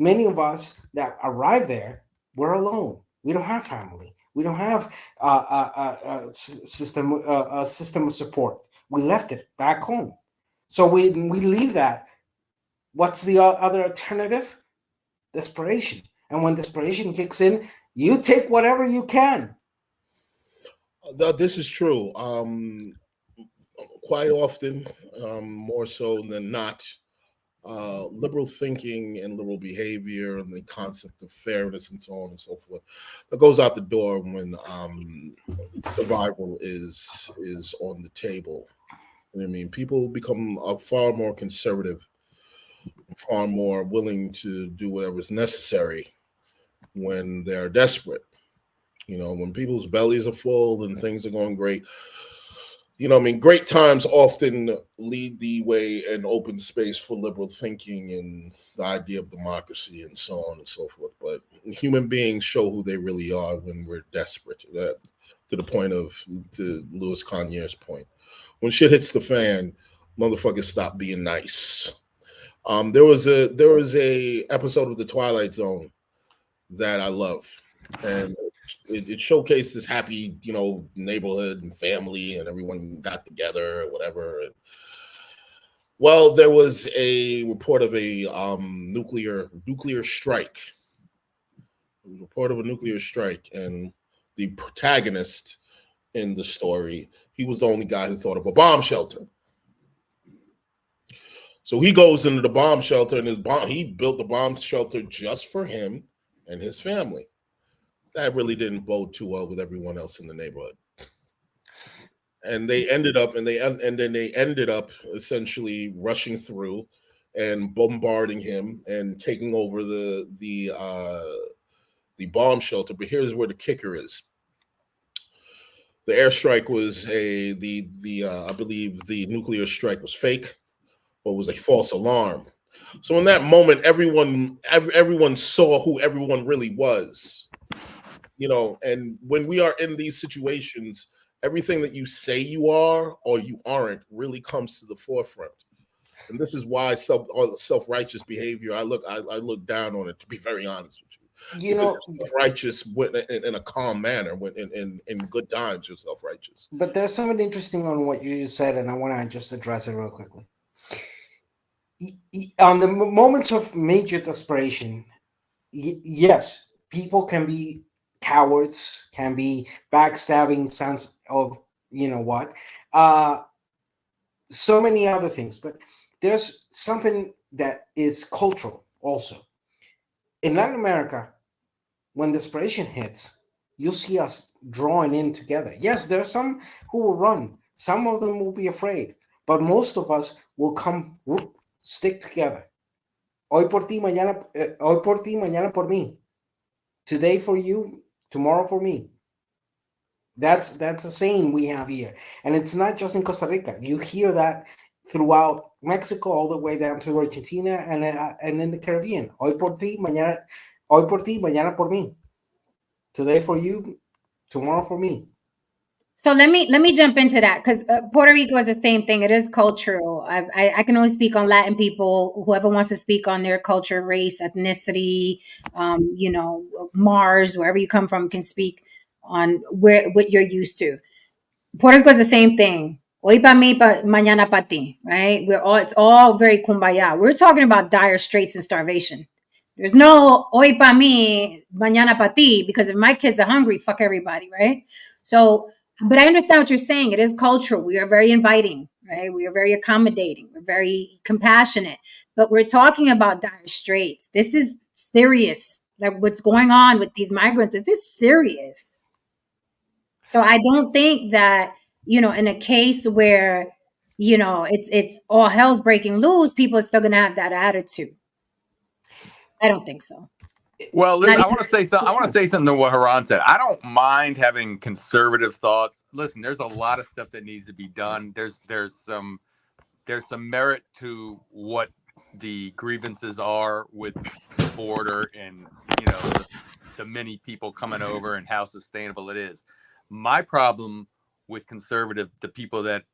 many of us that arrive there, we're alone. We don't have family. We don't have a system of support. We left it back home. So we leave that. What's the other alternative? Desperation. And when desperation kicks in, you take whatever you can. This is true. Quite often, more so than not, liberal thinking and liberal behavior and the concept of fairness and so on and so forth, that goes out the door when survival is on the table. I mean, people become far more conservative, far more willing to do whatever is necessary when they're desperate. When people's bellies are full and things are going great, great times often lead the way and open space for liberal thinking and the idea of democracy and so on and so forth. But human beings show who they really are when we're desperate. To Louis Conyers' point, when shit hits the fan, motherfuckers stop being nice. There was a episode of The Twilight Zone that I love, and it showcased this happy, neighborhood and family, and everyone got together, or whatever. Well, there was a report of a nuclear strike. There was a report of a nuclear strike, and the protagonist in the story, he was the only guy who thought of a bomb shelter. So he goes into the bomb shelter, and he built the bomb shelter just for him and his family. That really didn't bode too well with everyone else in the neighborhood. And they ended up, and then they ended up essentially rushing through and bombarding him and taking over the bomb shelter. But here's where the kicker is: the airstrike was I believe the nuclear strike was fake, but was a false alarm. So in that moment, everyone saw who everyone really was. And when we are in these situations, everything that you say you are or you aren't really comes to the forefront. And this is why self-righteous behavior, I look down on it, to be very honest with you. Self-righteous in a calm manner, when in good times, you're self-righteous. But there's something interesting on what you just said, and I want to just address it real quickly. On the moments of major desperation, yes, people can be cowards, can be backstabbing sons of so many other things. But there's something that is cultural also. In Latin America, when desperation hits, you'll see us drawing in together. Yes, there are some who will run. Some of them will be afraid. But most of us will come, stick together. Hoy por ti, mañana por mí. Today for you, tomorrow for me. That's a saying we have here. And it's not just in Costa Rica. You hear that throughout Mexico, all the way down to Argentina, and in the Caribbean. Hoy por ti, mañana por mí. Today for you, tomorrow for me. So let me jump into that, because Puerto Rico is the same thing. It is cultural. I can only speak on Latin people. Whoever wants to speak on their culture, race, ethnicity, Mars, wherever you come from, can speak on what you're used to. Puerto Rico is the same thing. Hoy pa mí, mañana pa ti, right? It's all very kumbaya. We're talking about dire straits and starvation. There's no hoy pa mí, mañana pa ti, because if my kids are hungry, fuck everybody, right? So, but I understand what you're saying. It is cultural. We are very inviting, right? We are very accommodating. We're very compassionate. But we're talking about dire straits. This is serious. Like, what's going on with these migrants, this is serious. So I don't think that, in a case where, it's all hell's breaking loose, people are still going to have that attitude. I don't think so. Well, listen, I want to say something to what Haran said. I don't mind having conservative thoughts. Listen, there's a lot of stuff that needs to be done. There's some merit to what the grievances are with the border and the many people coming over and how sustainable it is. My problem with the people that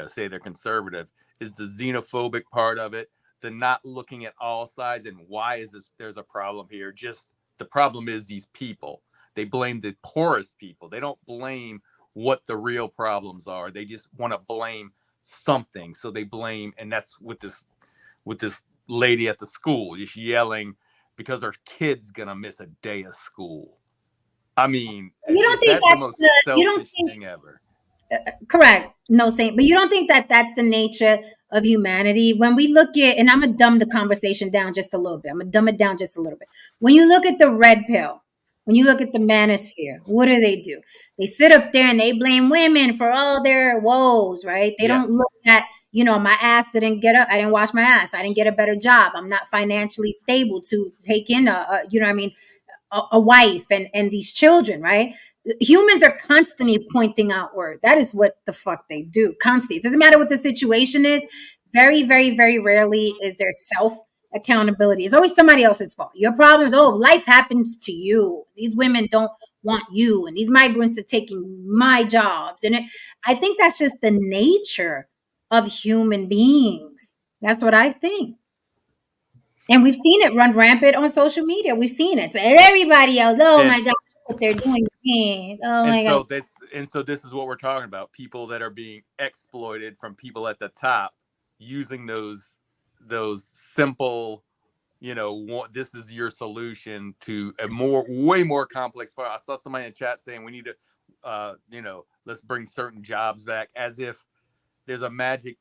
say they're conservative, is the xenophobic part of it. The not looking at all sides and why is there's a problem here. Just the problem is these people. They blame the poorest people. They don't blame what the real problems are. They just want to blame something. So they blame, and that's with this lady at the school just yelling because her kid's gonna miss a day of school. I mean, you don't think that's the most selfish thing ever? Correct. No, Saint, but you don't think that that's the nature of humanity? When we look at, and I'm going to dumb the conversation down just a little bit. I'm going to dumb it down just a little bit. When you look at the red pill, when you look at the manosphere, what do? They sit up there and they blame women for all their woes, right? They don't look at, my ass didn't get up. I didn't wash my ass. I didn't get a better job. I'm not financially stable to take in a wife and these children, right? Humans are constantly pointing outward. That is what the fuck they do. Constantly. It doesn't matter what the situation is. Very, very, very rarely is there self accountability. It's always somebody else's fault. Your problem is, life happens to you. These women don't want you, and these migrants are taking my jobs. And I think that's just the nature of human beings. That's what I think. And we've seen it run rampant on social media. We've seen it. So everybody else, oh And my God, what they're doing. Oh and my God. so this is what we're talking about. People that are being exploited from people at the top using those simple, this is your solution to a way more complex part. I saw somebody in chat saying we need to let's bring certain jobs back, as if there's a magic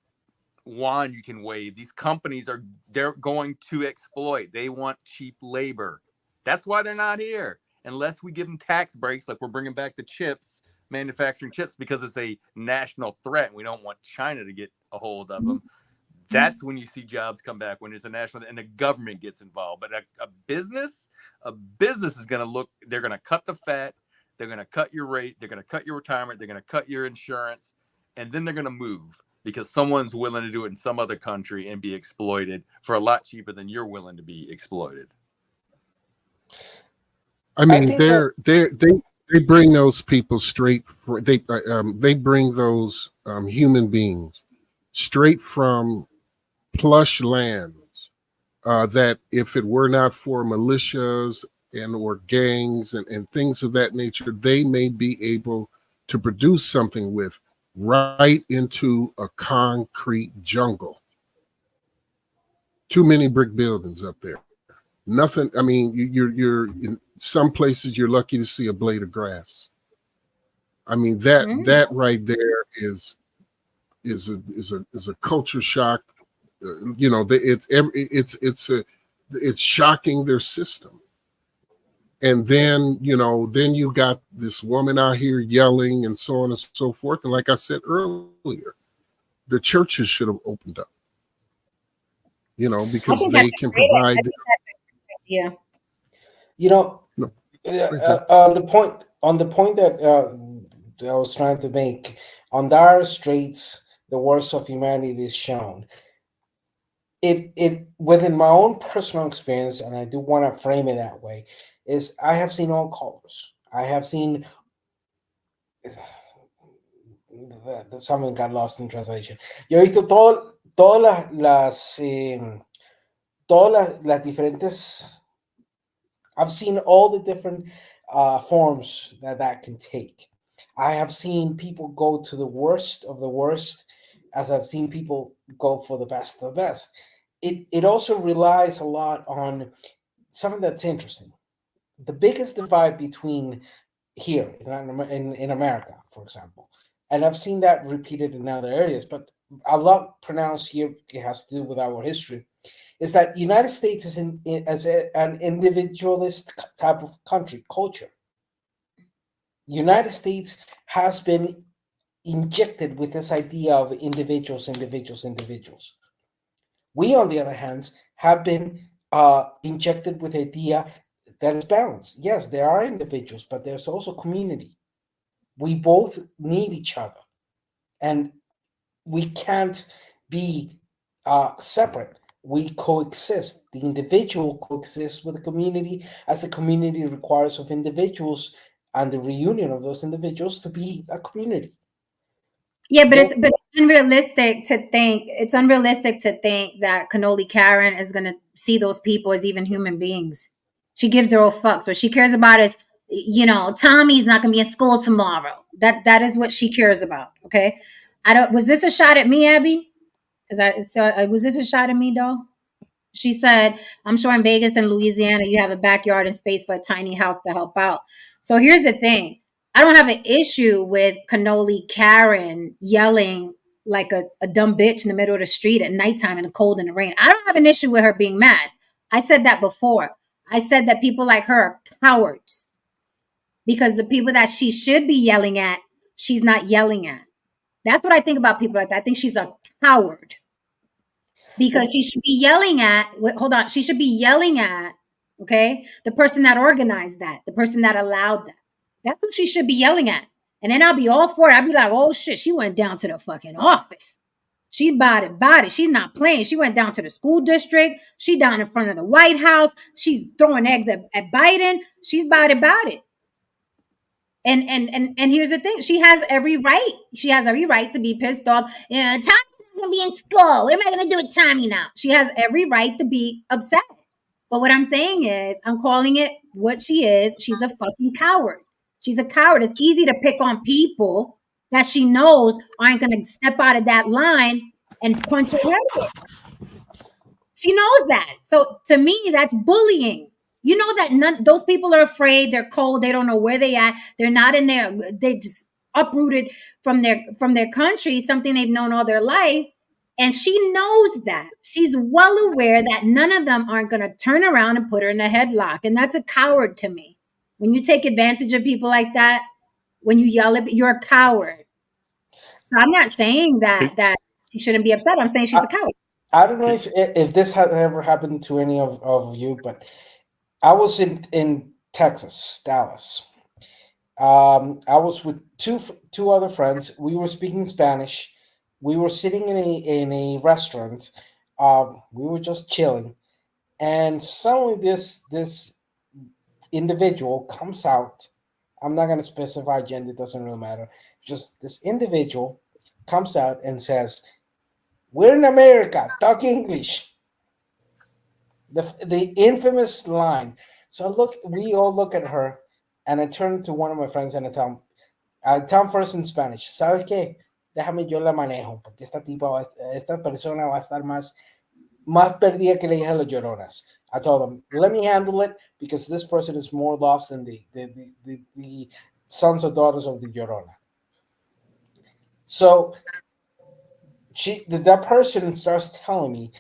wand you can wave. These companies they're going to exploit. They want cheap labor. That's why they're not here. Unless we give them tax breaks, like we're bringing back the chips, manufacturing chips, because it's a national threat. And we don't want China to get a hold of them. That's when you see jobs come back, when it's a national and the government gets involved. But a business is going to look, they're going to cut the fat. They're going to cut your rate. They're going to cut your retirement. They're going to cut your insurance. And then they're going to move because someone's willing to do it in some other country and be exploited for a lot cheaper than you're willing to be exploited. I mean, they bring those people straight. They bring those human beings straight from plush lands. That if it were not for militias and or gangs and things of that nature, they may be able to produce something with, right into a concrete jungle. Too many brick buildings up there. Nothing. I mean, you're in some places you're lucky to see a blade of grass. I mean, that right there is a culture shock. It's shocking their system. And then, then you got this woman out here yelling and so on and so forth. And like I said earlier, the churches should have opened up, because they can provide. Yeah. On the point that I was trying to make, on dire straits, the worst of humanity is shown. It within my own personal experience, and I do want to frame it that way, is I have seen all colors. I have seen something got lost in translation. Yo he visto todas las diferentes. I've seen all the different forms that can take. I have seen people go to the worst of the worst, as I've seen people go for the best of the best. It also relies a lot on something that's interesting. The biggest divide between here in America, for example, and I've seen that repeated in other areas, but a lot pronounced here, it has to do with our history, is that the United States is an individualist type of country, culture. United States has been injected with this idea of individuals. We, on the other hand, have been injected with the idea that is balanced. Yes, there are individuals, but there's also community. We both need each other, and we can't be separate. We coexist. The individual coexists with the community, as the community requires of individuals and the reunion of those individuals to be a community. Yeah, but it's unrealistic to think. It's unrealistic to think that Cannoli Karen is going to see those people as even human beings. She gives zero fucks. What she cares about is, Tommy's not going to be in school tomorrow. That is what she cares about. Okay, Was this a shot at me, Abby? Was this a shot at me, though? She said, I'm sure in Vegas and Louisiana, you have a backyard and space for a tiny house to help out. So here's the thing. I don't have an issue with Cannoli Karen yelling like a dumb bitch in the middle of the street at nighttime in the cold and the rain. I don't have an issue with her being mad. I said that before. I said that people like her are cowards because the people that she should be yelling at, she's not yelling at. That's what I think about people like that. I think she's a coward. Because she should be yelling at, she should be yelling at, okay, the person that organized that, the person that allowed that. That's what she should be yelling at. And then I'll be all for it. I'll be like, oh shit, she went down to the fucking office. She's about it. She's not playing. She went down to the school district. She down in front of the White House. She's throwing eggs at Biden. She's about it. And here's the thing. She has every right. She has every right to be pissed off. Tommy's not I'm gonna be in school. What am I gonna do with Tommy now? She has every right to be upset. But what I'm saying is, I'm calling it what she is. She's a fucking coward. She's a coward. It's easy to pick on people that she knows aren't gonna step out of that line and punch her head with. She knows that. So to me, that's bullying. You know that those people are afraid. They're cold. They don't know where they at. They're not in there. They just uprooted from their country, something they've known all their life. And she knows that. She's well aware that none of them aren't going to turn around and put her in a headlock. And that's a coward to me. When you take advantage of people like that, when you yell at, you're a coward. So I'm not saying that she shouldn't be upset. I'm saying she's a coward. I don't know if this has ever happened to any of you, but I was in Texas, Dallas. I was with two other friends. We were speaking Spanish. We were sitting in a restaurant. We were just chilling, and suddenly this individual comes out. I'm not going to specify gender; it doesn't really matter. Just this individual comes out and says, "We're in America. Talk English." The infamous line. So we all look at her, and I turn to one of my friends and I tell him first in Spanish, ¿sabes qué? Déjame yo la manejo, porque esta persona va a estar más perdida que la hija de los lloronas. I told him, let me handle it, because this person is more lost than the sons or daughters of the Llorona. So that person starts telling me,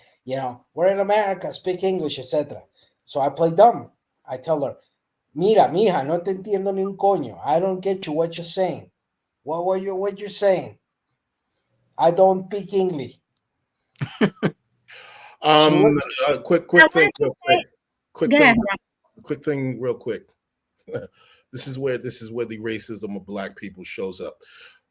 we're in America, speak English, etc. So I play dumb. I tell her, mira, mija, no te entiendo ni un coño. I don't get you. What you're saying? What you're saying? I don't speak English. Quick thing, real quick. This is where the racism of black people shows up.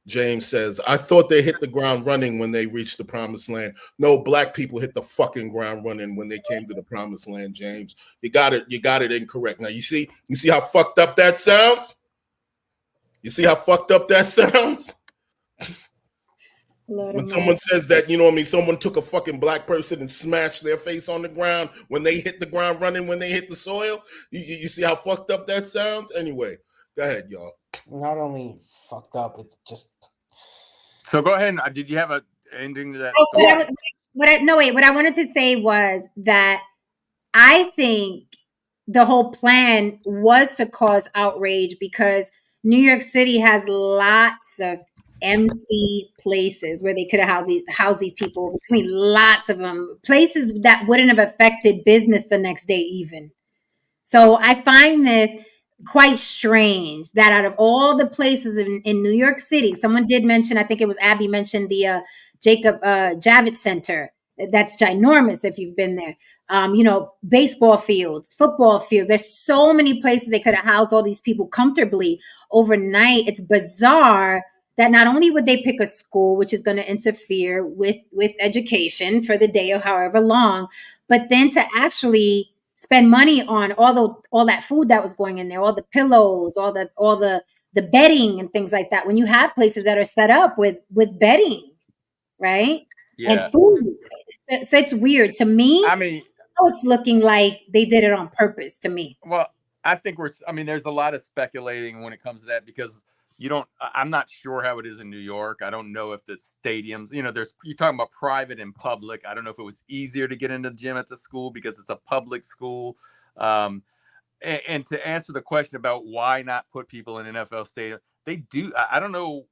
James says, I thought they hit the ground running when they reached the promised land. No, black people hit the fucking ground running when they came to the promised land, James. You got it incorrect. Now you see how fucked up that sounds? You see how fucked up that sounds? When someone says that, someone took a fucking black person and smashed their face on the ground when they hit the ground running, when they hit the soil. You see how fucked up that sounds? Anyway, go ahead, y'all. Not only fucked up, it's just. So go ahead. Did you have an ending to that? What I wanted to say was that I think the whole plan was to cause outrage because New York City has lots of empty places where they could have housed these people. I mean, lots of them. Places that wouldn't have affected business the next day even. So I find this quite strange that out of all the places in New York City, someone did mention, I think it was Abby mentioned the Jacob Javits Center. That's ginormous if you've been there. Baseball fields, football fields. There's so many places they could have housed all these people comfortably overnight. It's bizarre that not only would they pick a school, which is going to interfere with education for the day or however long, but then to actually spend money on all that food that was going in there, all the pillows, all the bedding and things like that. When you have places that are set up with bedding, right? Yeah. And food. So it's weird to me. I mean, it's looking like they did it on purpose to me. Well, I think there's a lot of speculating when it comes to that because I'm not sure how it is in New York. I don't know if the stadiums, you're talking about private and public. I don't know if it was easier to get into the gym at the school because it's a public school. And to answer the question about why not put people in NFL stadium, they do. I don't know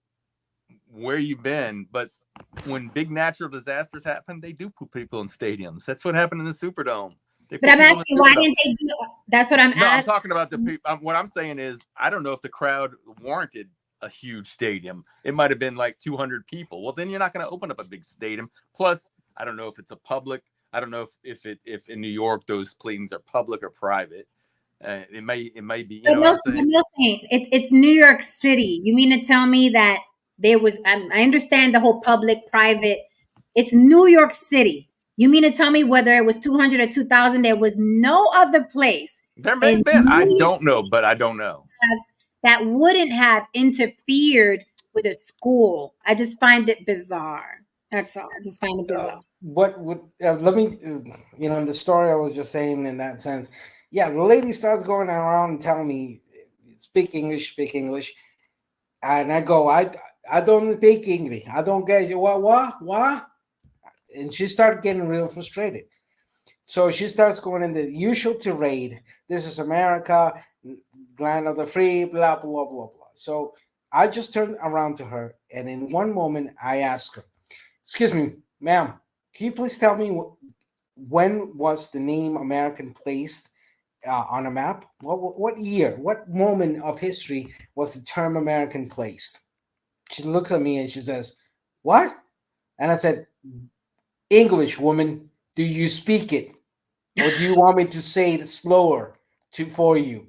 where you've been, but when big natural disasters happen, they do put people in stadiums. That's what happened in the Superdome. But I'm asking, why didn't they do it? That's what I'm asking. I'm talking about the people. What I'm saying is, I don't know if the crowd warranted a huge stadium. It might have been like 200 people. Well, then you're not going to open up a big stadium. Plus, I don't know if it's a public. I don't know if in New York those things are public or private. It may be. It's New York City. You mean to tell me that there was? I understand the whole public, private. It's New York City. You mean to tell me whether it was 200 or 2,000, there was no other place? There may have been. I don't know, but I don't know. That wouldn't have interfered with a school. I just find it bizarre. That's all. I just find it bizarre. What would let me, in the story I was just saying in that sense, yeah, the lady starts going around and telling me, speak English, and I go, I don't speak English, I don't get you, what, and she started getting real frustrated. So she starts going in the usual tirade. This is America, land of the free, blah blah blah blah. So I just turned around to her, and in one moment I asked her, "Excuse me, ma'am, can you please tell me when was the name American placed on a map? What year? What moment of history was the term American placed?" She looks at me and she says, "What?" And I said, "English, woman. Do you speak it? Or do you want me to say it slower for you?"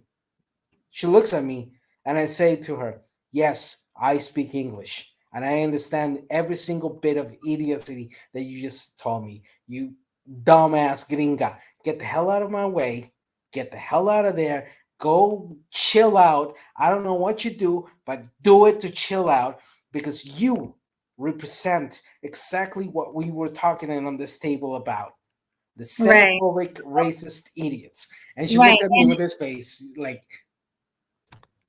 She looks at me and I say to her, "Yes, I speak English. And I understand every single bit of idiocy that you just told me. You dumbass gringa. Get the hell out of my way. Get the hell out of there. Go chill out. I don't know what you do, but do it to chill out because you represent exactly what we were talking on this table about. The Right. xenophobic, racist idiots." And she Right. looked at me with this face, like,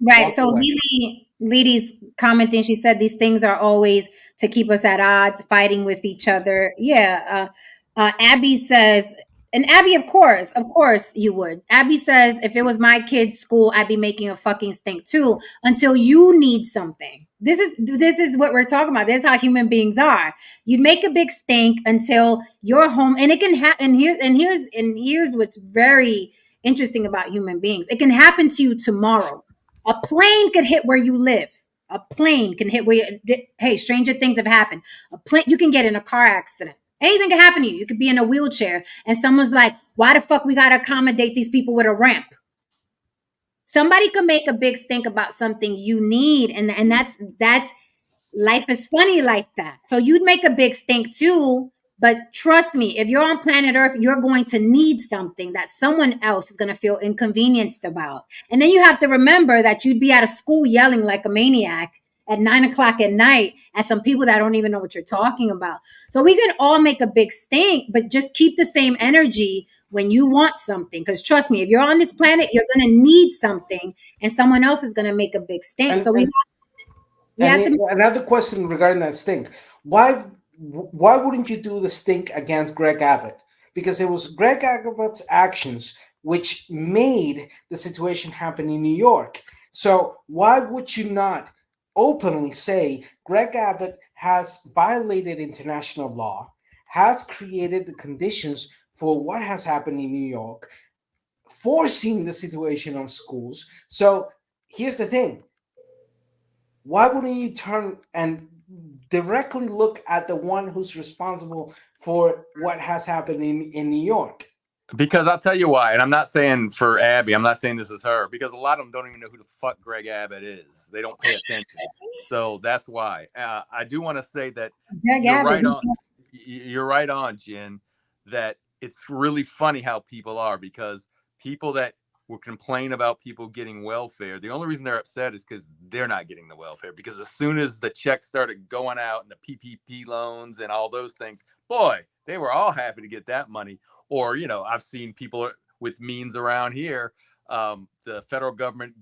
Right. walked So away. Lily's commenting, she said these things are always to keep us at odds, fighting with each other. Yeah. Abby says, and Abby, of course you would. Abby says, if it was my kid's school, I'd be making a fucking stink too until you need something. This is what we're talking about. This is how human beings are. You'd make a big stink until you're home, and it can happen. Here's what's very interesting about human beings. It can happen to you tomorrow. A plane could hit where you live. A plane can hit where hey, stranger things have happened. A plane, you can get in a car accident. Anything can happen to you. You could be in a wheelchair and someone's like, why the fuck we got to accommodate these people with a ramp? Somebody could make a big stink about something you need. And that's life is funny like that. So you'd make a big stink too. But trust me, if you're on planet Earth, you're going to need something that someone else is going to feel inconvenienced about. And then you have to remember that you'd be out of school yelling like a maniac at 9 o'clock at night at some people that don't even know what you're talking about. So we can all make a big stink, but just keep the same energy when you want something. Because trust me, if you're on this planet, you're going to need something, and someone else is going to make a big stink. So we have to. Another question regarding that stink: why wouldn't you do the stink against Greg Abbott? Because it was Greg Abbott's actions which made the situation happen in New York. So why would you not openly say Greg Abbott has violated international law, has created the conditions for what has happened in New York, forcing the situation on schools? So here's the thing: why wouldn't you turn and directly look at the one who's responsible for what has happened in New York? Because I'll tell you why, and I'm not saying for Abby, I'm not saying this is her, because a lot of them don't even know who the fuck Greg Abbott is. They don't pay attention. So that's why. I do want to say that you're right on, Jen, that it's really funny how people are, because people that will complain about people getting welfare, the only reason they're upset is because they're not getting the welfare. Because as soon as the checks started going out and the PPP loans and all those things, boy, they were all happy to get that money. Or, I've seen people with means around here, the federal government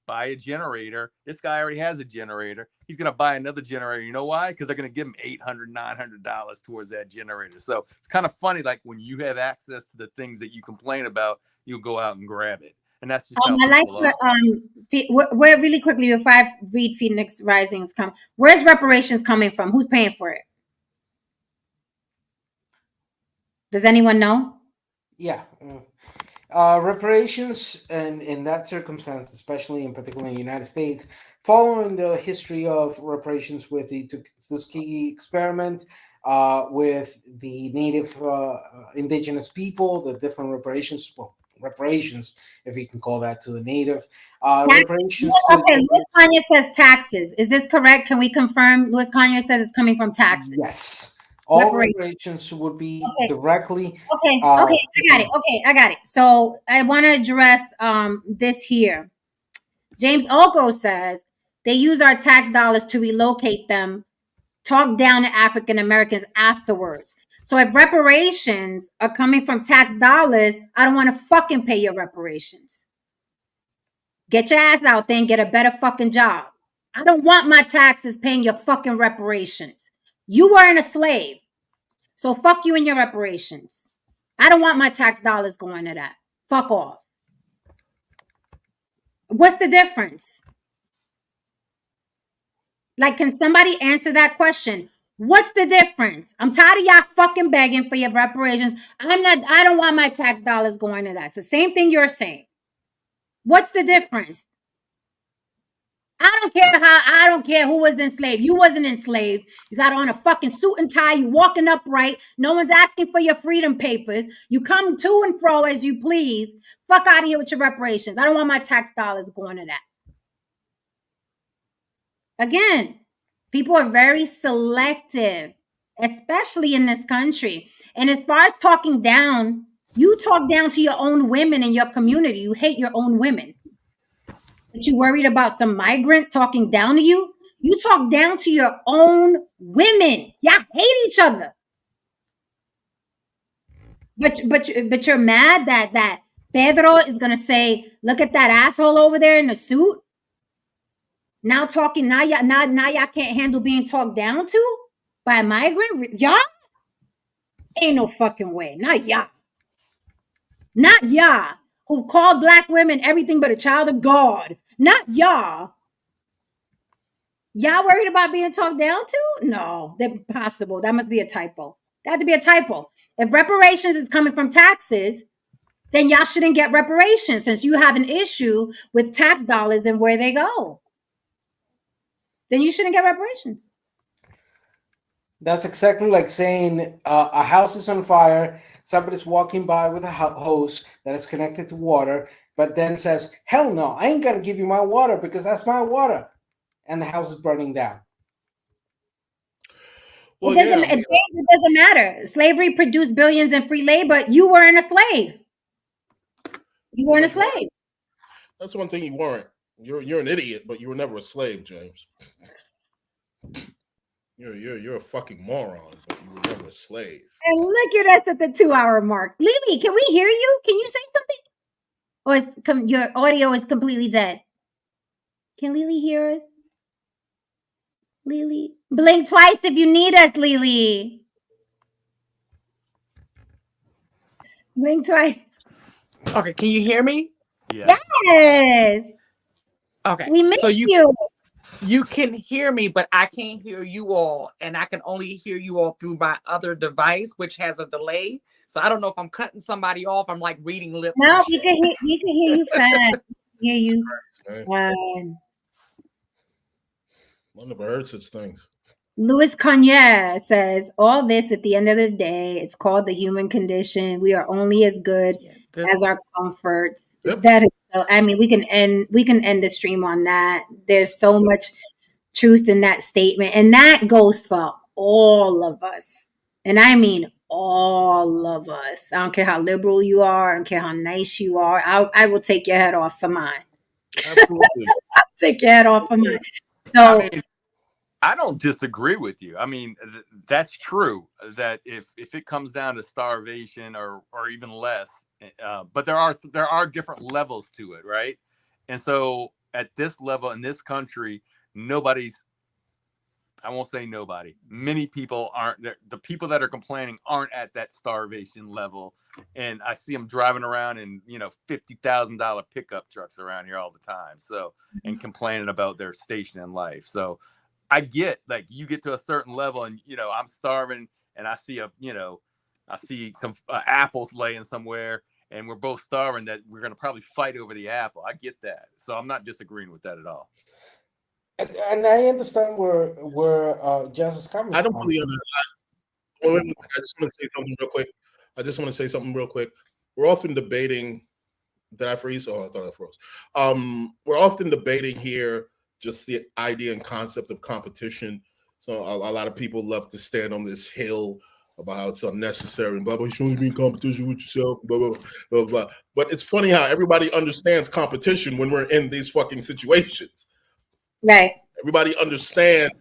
buy a generator. This guy already has a generator. He's going to buy another generator. You know why? Because they're going to give him $800, $900 towards that generator. So it's kind of funny. Like when you have access to the things that you complain about, you'll go out and grab it. And that's just how I like where really quickly before I read Phoenix Rising's come. Where's reparations coming from? Who's paying for it? Does anyone know? Yeah. Reparations in that circumstance, especially in particular in the United States, following the history of reparations with the Tuskegee experiment, with the native indigenous people, the different reparations, if you can call that, to the native. Reparations okay, Louis Kanye says taxes. Is this correct? Can we confirm Louis Kanye says it's coming from taxes? Yes. All reparations would be directly. Okay, I got it. So I want to address this here. James Olko says they use our tax dollars to relocate them talk down to African Americans afterwards. So if reparations are coming from tax dollars, I don't want to fucking pay your reparations. Get your ass out there and get a better fucking job. I don't want my taxes paying your fucking reparations. You weren't a slave. So fuck you and your reparations. I don't want my tax dollars going to that. Fuck off. What's the difference? Like, can somebody answer that question? What's the difference? I'm tired of y'all fucking begging for your reparations. I don't want my tax dollars going to that. It's the same thing you're saying. What's the difference? I don't care who was enslaved. You wasn't enslaved. You got on a fucking suit and tie. You walking upright. No one's asking for your freedom papers. You come to and fro as you please. Fuck out of here with your reparations. I don't want my tax dollars going to that. Again, people are very selective, especially in this country. And as far as talking down, you talk down to your own women in your community. You hate your own women. But you worried about some migrant talking down to you? You talk down to your own women. Y'all hate each other. But you're mad that Pedro is gonna say, look at that asshole over there in the suit. Now y'all can't handle being talked down to by a migrant. Y'all? Ain't no fucking way. Not y'all. Not y'all who called Black women everything but a child of God. Not y'all. Y'all worried about being talked down to? No, that's impossible. That must be a typo. That had to be a typo. If reparations is coming from taxes, then y'all shouldn't get reparations since you have an issue with tax dollars and where they go. Then you shouldn't get reparations. That's exactly like saying a house is on fire, somebody's walking by with a hose that is connected to water, but then says, hell no, I ain't gonna give you my water because that's my water. And the house is burning down. Well, it doesn't matter. Slavery produced billions in free labor. You weren't a slave. You weren't a slave. That's one thing you weren't. You're an idiot, but you were never a slave, James. You're a fucking moron, but you were never a slave. And look at us at the 2-hour mark. Lily, can we hear you? Can you say something? Or your audio is completely dead? Can Lily hear us? Lily, blink twice if you need us, Lily. Blink twice. Okay, can you hear me? Yes. Okay. We miss so you. You can hear me, but I can't hear you all, and I can only hear you all through my other device, which has a delay. So I don't know if I'm cutting somebody off. I'm like reading lips. No, we can hear you fine. Hear you fine. I never heard such things. Louis Cognier says, all this at the end of the day, it's called the human condition. We are only as good as our comfort. Yep. That is so, I mean, we can end the stream on that. There's so much truth in that statement. And that goes for all of us. And I mean all of us. I don't care how liberal you are. I don't care how nice you are. I will take your head off for mine. Absolutely. I'll take your head off for mine. So I don't disagree with you. I mean, that's true that if it comes down to starvation or even less, but there are different levels to it, right? And so at this level in this country, I won't say nobody. Many people aren't. The people that are complaining aren't at that starvation level, and I see them driving around in $50,000 pickup trucks around here all the time. So and complaining about their station in life. So I get like you get to a certain level, and I'm starving, and I see some apples laying somewhere, and we're both starving. That we're gonna probably fight over the apple. I get that, so I'm not disagreeing with that at all. And I understand where Jess is coming from. I don't fully understand. I just want to say something real quick. We're often debating. Did I freeze? Oh, I thought I froze. We're often debating here just the idea and concept of competition. So a lot of people love to stand on this hill about how it's unnecessary and blah, blah, you should only be in competition with yourself, blah, blah, blah, blah. But it's funny how everybody understands competition when we're in these fucking situations. Right. Everybody understands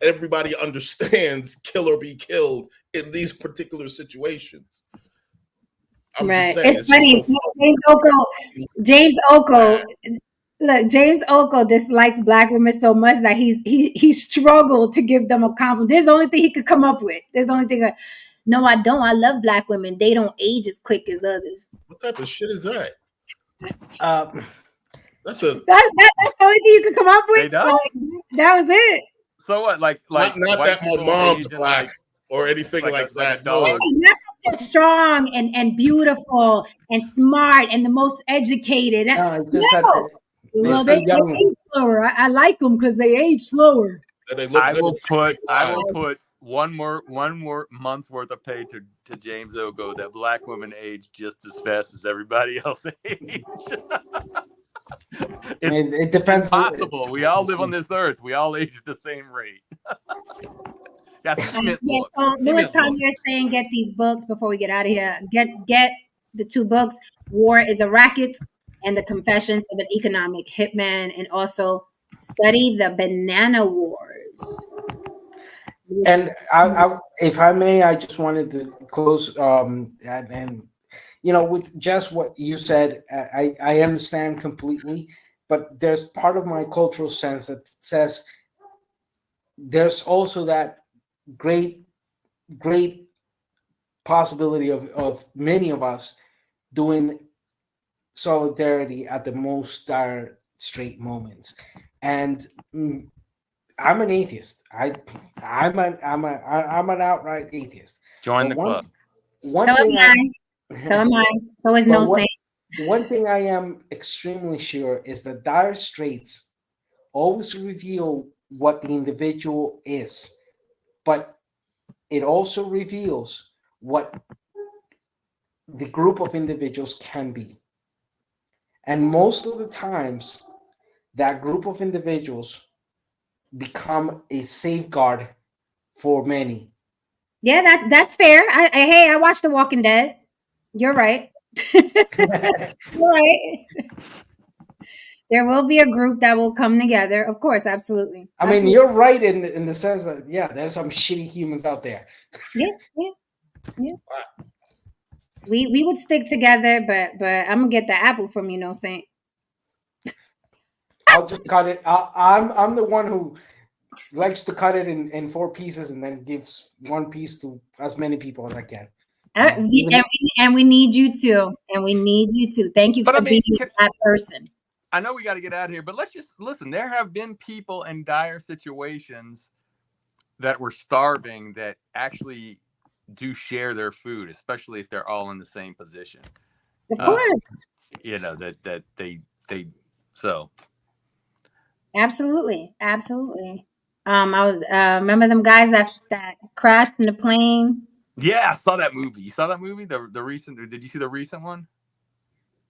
everybody understands kill or be killed in these particular situations. I'm just Right. saying, It's it's just funny. so funny. James Oko. Look, James Oko dislikes black women so much that he struggled to give them a compliment. There's the only thing he could come up with. There's the only thing. No, I don't. I love black women. They don't age as quick as others. What type of shit is that? That's that's the only thing you could come up They with. don't? Like, that was it. So what? Like not white that my people mom's age in, black like or anything like like that. a dog. Not that they're strong and beautiful and smart and the most educated. No, it's just that No. they're Well, still they young. age slower. I like them because they age slower. And they look I good will at put one more month's worth of pay to James Ogo that black women age just as fast as everybody else age. It depends. Impossible. We all live on this earth. We all age at the same rate. That's cement Yes, looks. so Louis Cement looks. Kanye is saying get these books before we get out of here. Get the two books, War is a Racket and The Confessions of an Economic Hitman, and also study the Banana Wars. And if I may, I just wanted to close and with just what you said, I understand completely, but there's part of my cultural sense that says there's also that great possibility of many of us doing solidarity at the most dire straight moments. And I'm an atheist. I'm an outright atheist. Join the club. One thing One thing I am extremely sure is that dire straits always reveal what the individual is, but it also reveals what the group of individuals can be. And most of the times, that group of individuals become a safeguard for many. Yeah, that's fair. I watched The Walking Dead. You're right. You're right. There will be a group that will come together. Of course, absolutely. I mean, you're right in the sense that, yeah, there's some shitty humans out there. Yeah. We would stick together, but I'm gonna get the apple from you, no saying. I'll just cut it. I'm the one who likes to cut it in 4 pieces and then gives 1 piece to as many people as I can. And we need you to. And we need you to. Thank you for being that person. I know we got to get out of here, but let's just listen. There have been people in dire situations that were starving that actually do share their food, especially if they're all in the same position. Of course. That they so. Absolutely. I was remember them guys that crashed in the plane. Yeah, I saw that movie. You saw that movie? The recent? Did you see the recent one?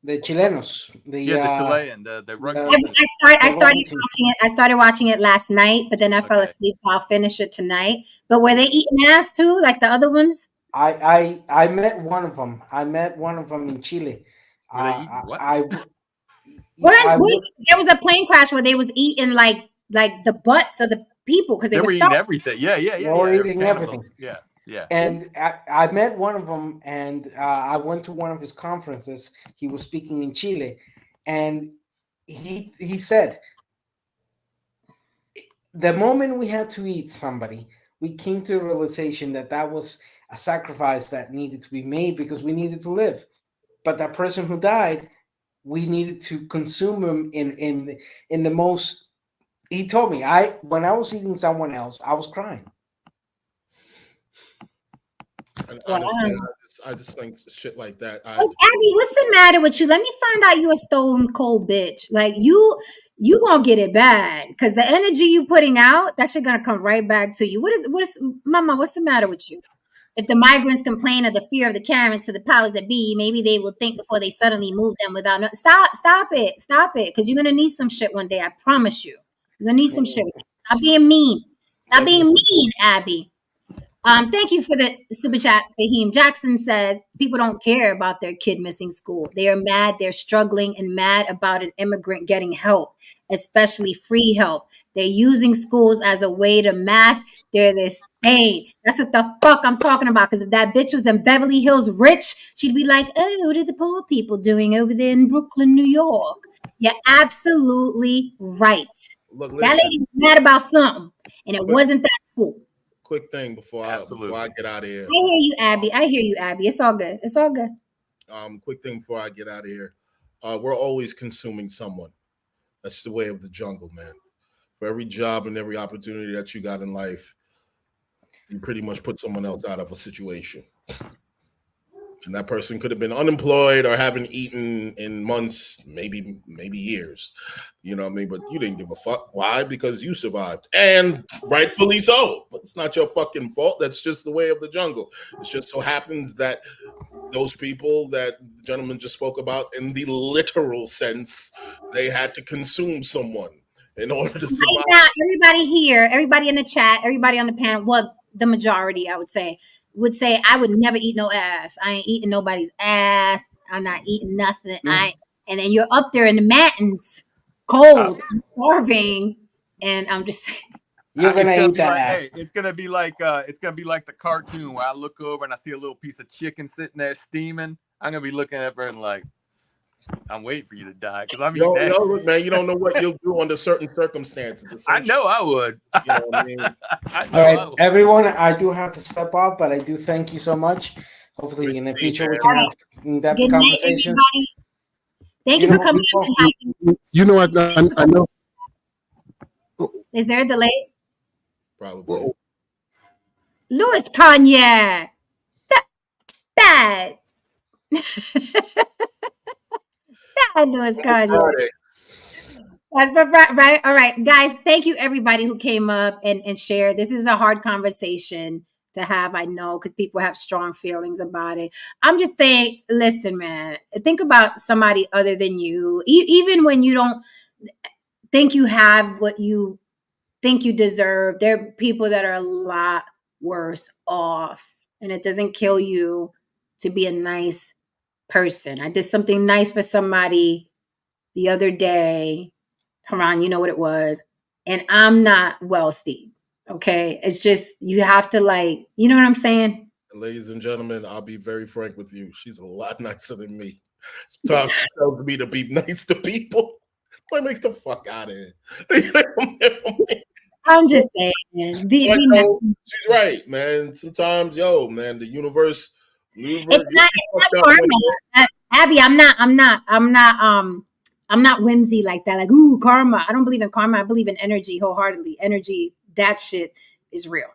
The Chilenos. The Chilean. The rugby. I started watching it. I started watching it last night, but then I fell asleep, so I'll finish it tonight. But were they eating ass too, like the other ones? I met one of them. I met one of them in Chile. Were they eating what? There was a plane crash where they was eating like the butts of the people because they were eating everything. Yeah. They were eating everything. Yeah. And I met one of them, and I went to one of his conferences. He was speaking in Chile, and he said, the moment we had to eat somebody, we came to the realization that was a sacrifice that needed to be made because we needed to live. But that person who died, we needed to consume him in the most. He told me, when I was eating someone else, I was crying. And honestly, I just think shit like that. Abby, what's the matter with you? Let me find out you a stone cold bitch. Like you gonna get it bad because the energy you putting out, that shit gonna come right back to you. What is, Mama? What's the matter with you? If the migrants complain of the fear of the Karens to the powers that be, maybe they will think before they suddenly move them without. Stop it, because you're gonna need some shit one day. I promise you, you're gonna need some shit. Stop being mean. Stop being mean, Abby. Thank you for the super chat. Fahim Jackson says people don't care about their kid missing school. They are mad, they're struggling, and mad about an immigrant getting help, especially free help. They're using schools as a way to mask their state. That's what the fuck I'm talking about. Because if that bitch was in Beverly Hills rich, she'd be like, oh, what are the poor people doing over there in Brooklyn, New York? You're absolutely right. Look, That listen. lady was mad about something, and it wasn't that school. Quick thing before I get out of here. I hear you, Abby. I hear you, Abby. It's all good. It's all good. Quick thing before I get out of here. We're always consuming someone. That's the way of the jungle, man. For every job and every opportunity that you got in life, you pretty much put someone else out of a situation. And that person could have been unemployed or haven't eaten in months, maybe years. You know what I mean? But you didn't give a fuck. Why? Because you survived. And rightfully so. It's not your fucking fault. That's just the way of the jungle. It just so happens that those people that the gentleman just spoke about, in the literal sense, they had to consume someone in order to survive. Right now, everybody here, everybody in the chat, everybody on the panel, well, the majority, I would say, I would never eat no ass. I ain't eating nobody's ass. I'm not eating nothing. And then you're up there in the mountains, cold, starving, and I'm just saying. You're gonna eat that ass. Hey, it's gonna be like the cartoon where I look over and I see a little piece of chicken sitting there steaming. I'm gonna be looking at her and like, I'm waiting for you to die because I'm eating that. Look, man, you don't know what you'll do under certain circumstances. I know I would. You know what I mean? All right, everyone, I do have to step off, but I do thank you so much. Hopefully, in the future, we can have in-depth Good night, conversations. everybody. Thank you for coming in. You know what? I know. Is there a delay? Probably. Louis Kanye. Bad. Bad Louis Kanye. That's right. All right, guys. Thank you, everybody who came up and shared. This is a hard conversation to have, I know, because people have strong feelings about it. I'm just saying, listen, man, think about somebody other than you. Even when you don't think you have what you think you deserve, there are people that are a lot worse off. And it doesn't kill you to be a nice person. I did something nice for somebody the other day. Haran, you know what it was. And I'm not wealthy. Okay. It's just, you have to you know what I'm saying? Ladies and gentlemen, I'll be very frank with you. She's a lot nicer than me. Sometimes she tells me to be nice to people. What makes the fuck out of here? I'm just saying. Be nice. She's right, man. Sometimes, man, the universe. It's not karma. Abby, I'm not whimsy like that. Like, ooh, karma. I don't believe in karma. I believe in energy wholeheartedly. Energy, that shit is real.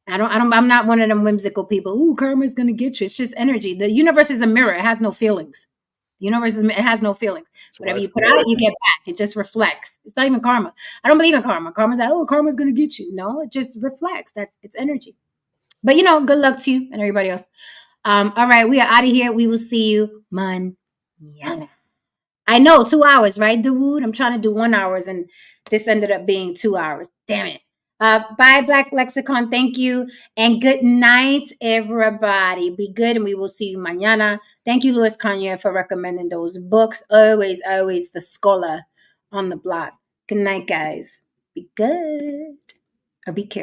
I'm not one of them whimsical people. Ooh, karma is gonna get you. It's just energy. The universe is a mirror. It has no feelings. The universe it has no feelings. Whatever you put out, you get back. It just reflects. It's not even karma. I don't believe in karma. Karma's like, oh, karma's gonna get you. No, it just reflects. It's energy. But good luck to you and everybody else. All right, we are out of here. We will see you mañana. I know, 2 hours, right, Dawood? I'm trying to do 1 hour, and this ended up being 2 hours. Damn it. Bye, Black Lexicon. Thank you. And good night, everybody. Be good, and we will see you mañana. Thank you, Louis Kanye, for recommending those books. Always, always the scholar on the block. Good night, guys. Be good. Or be careful.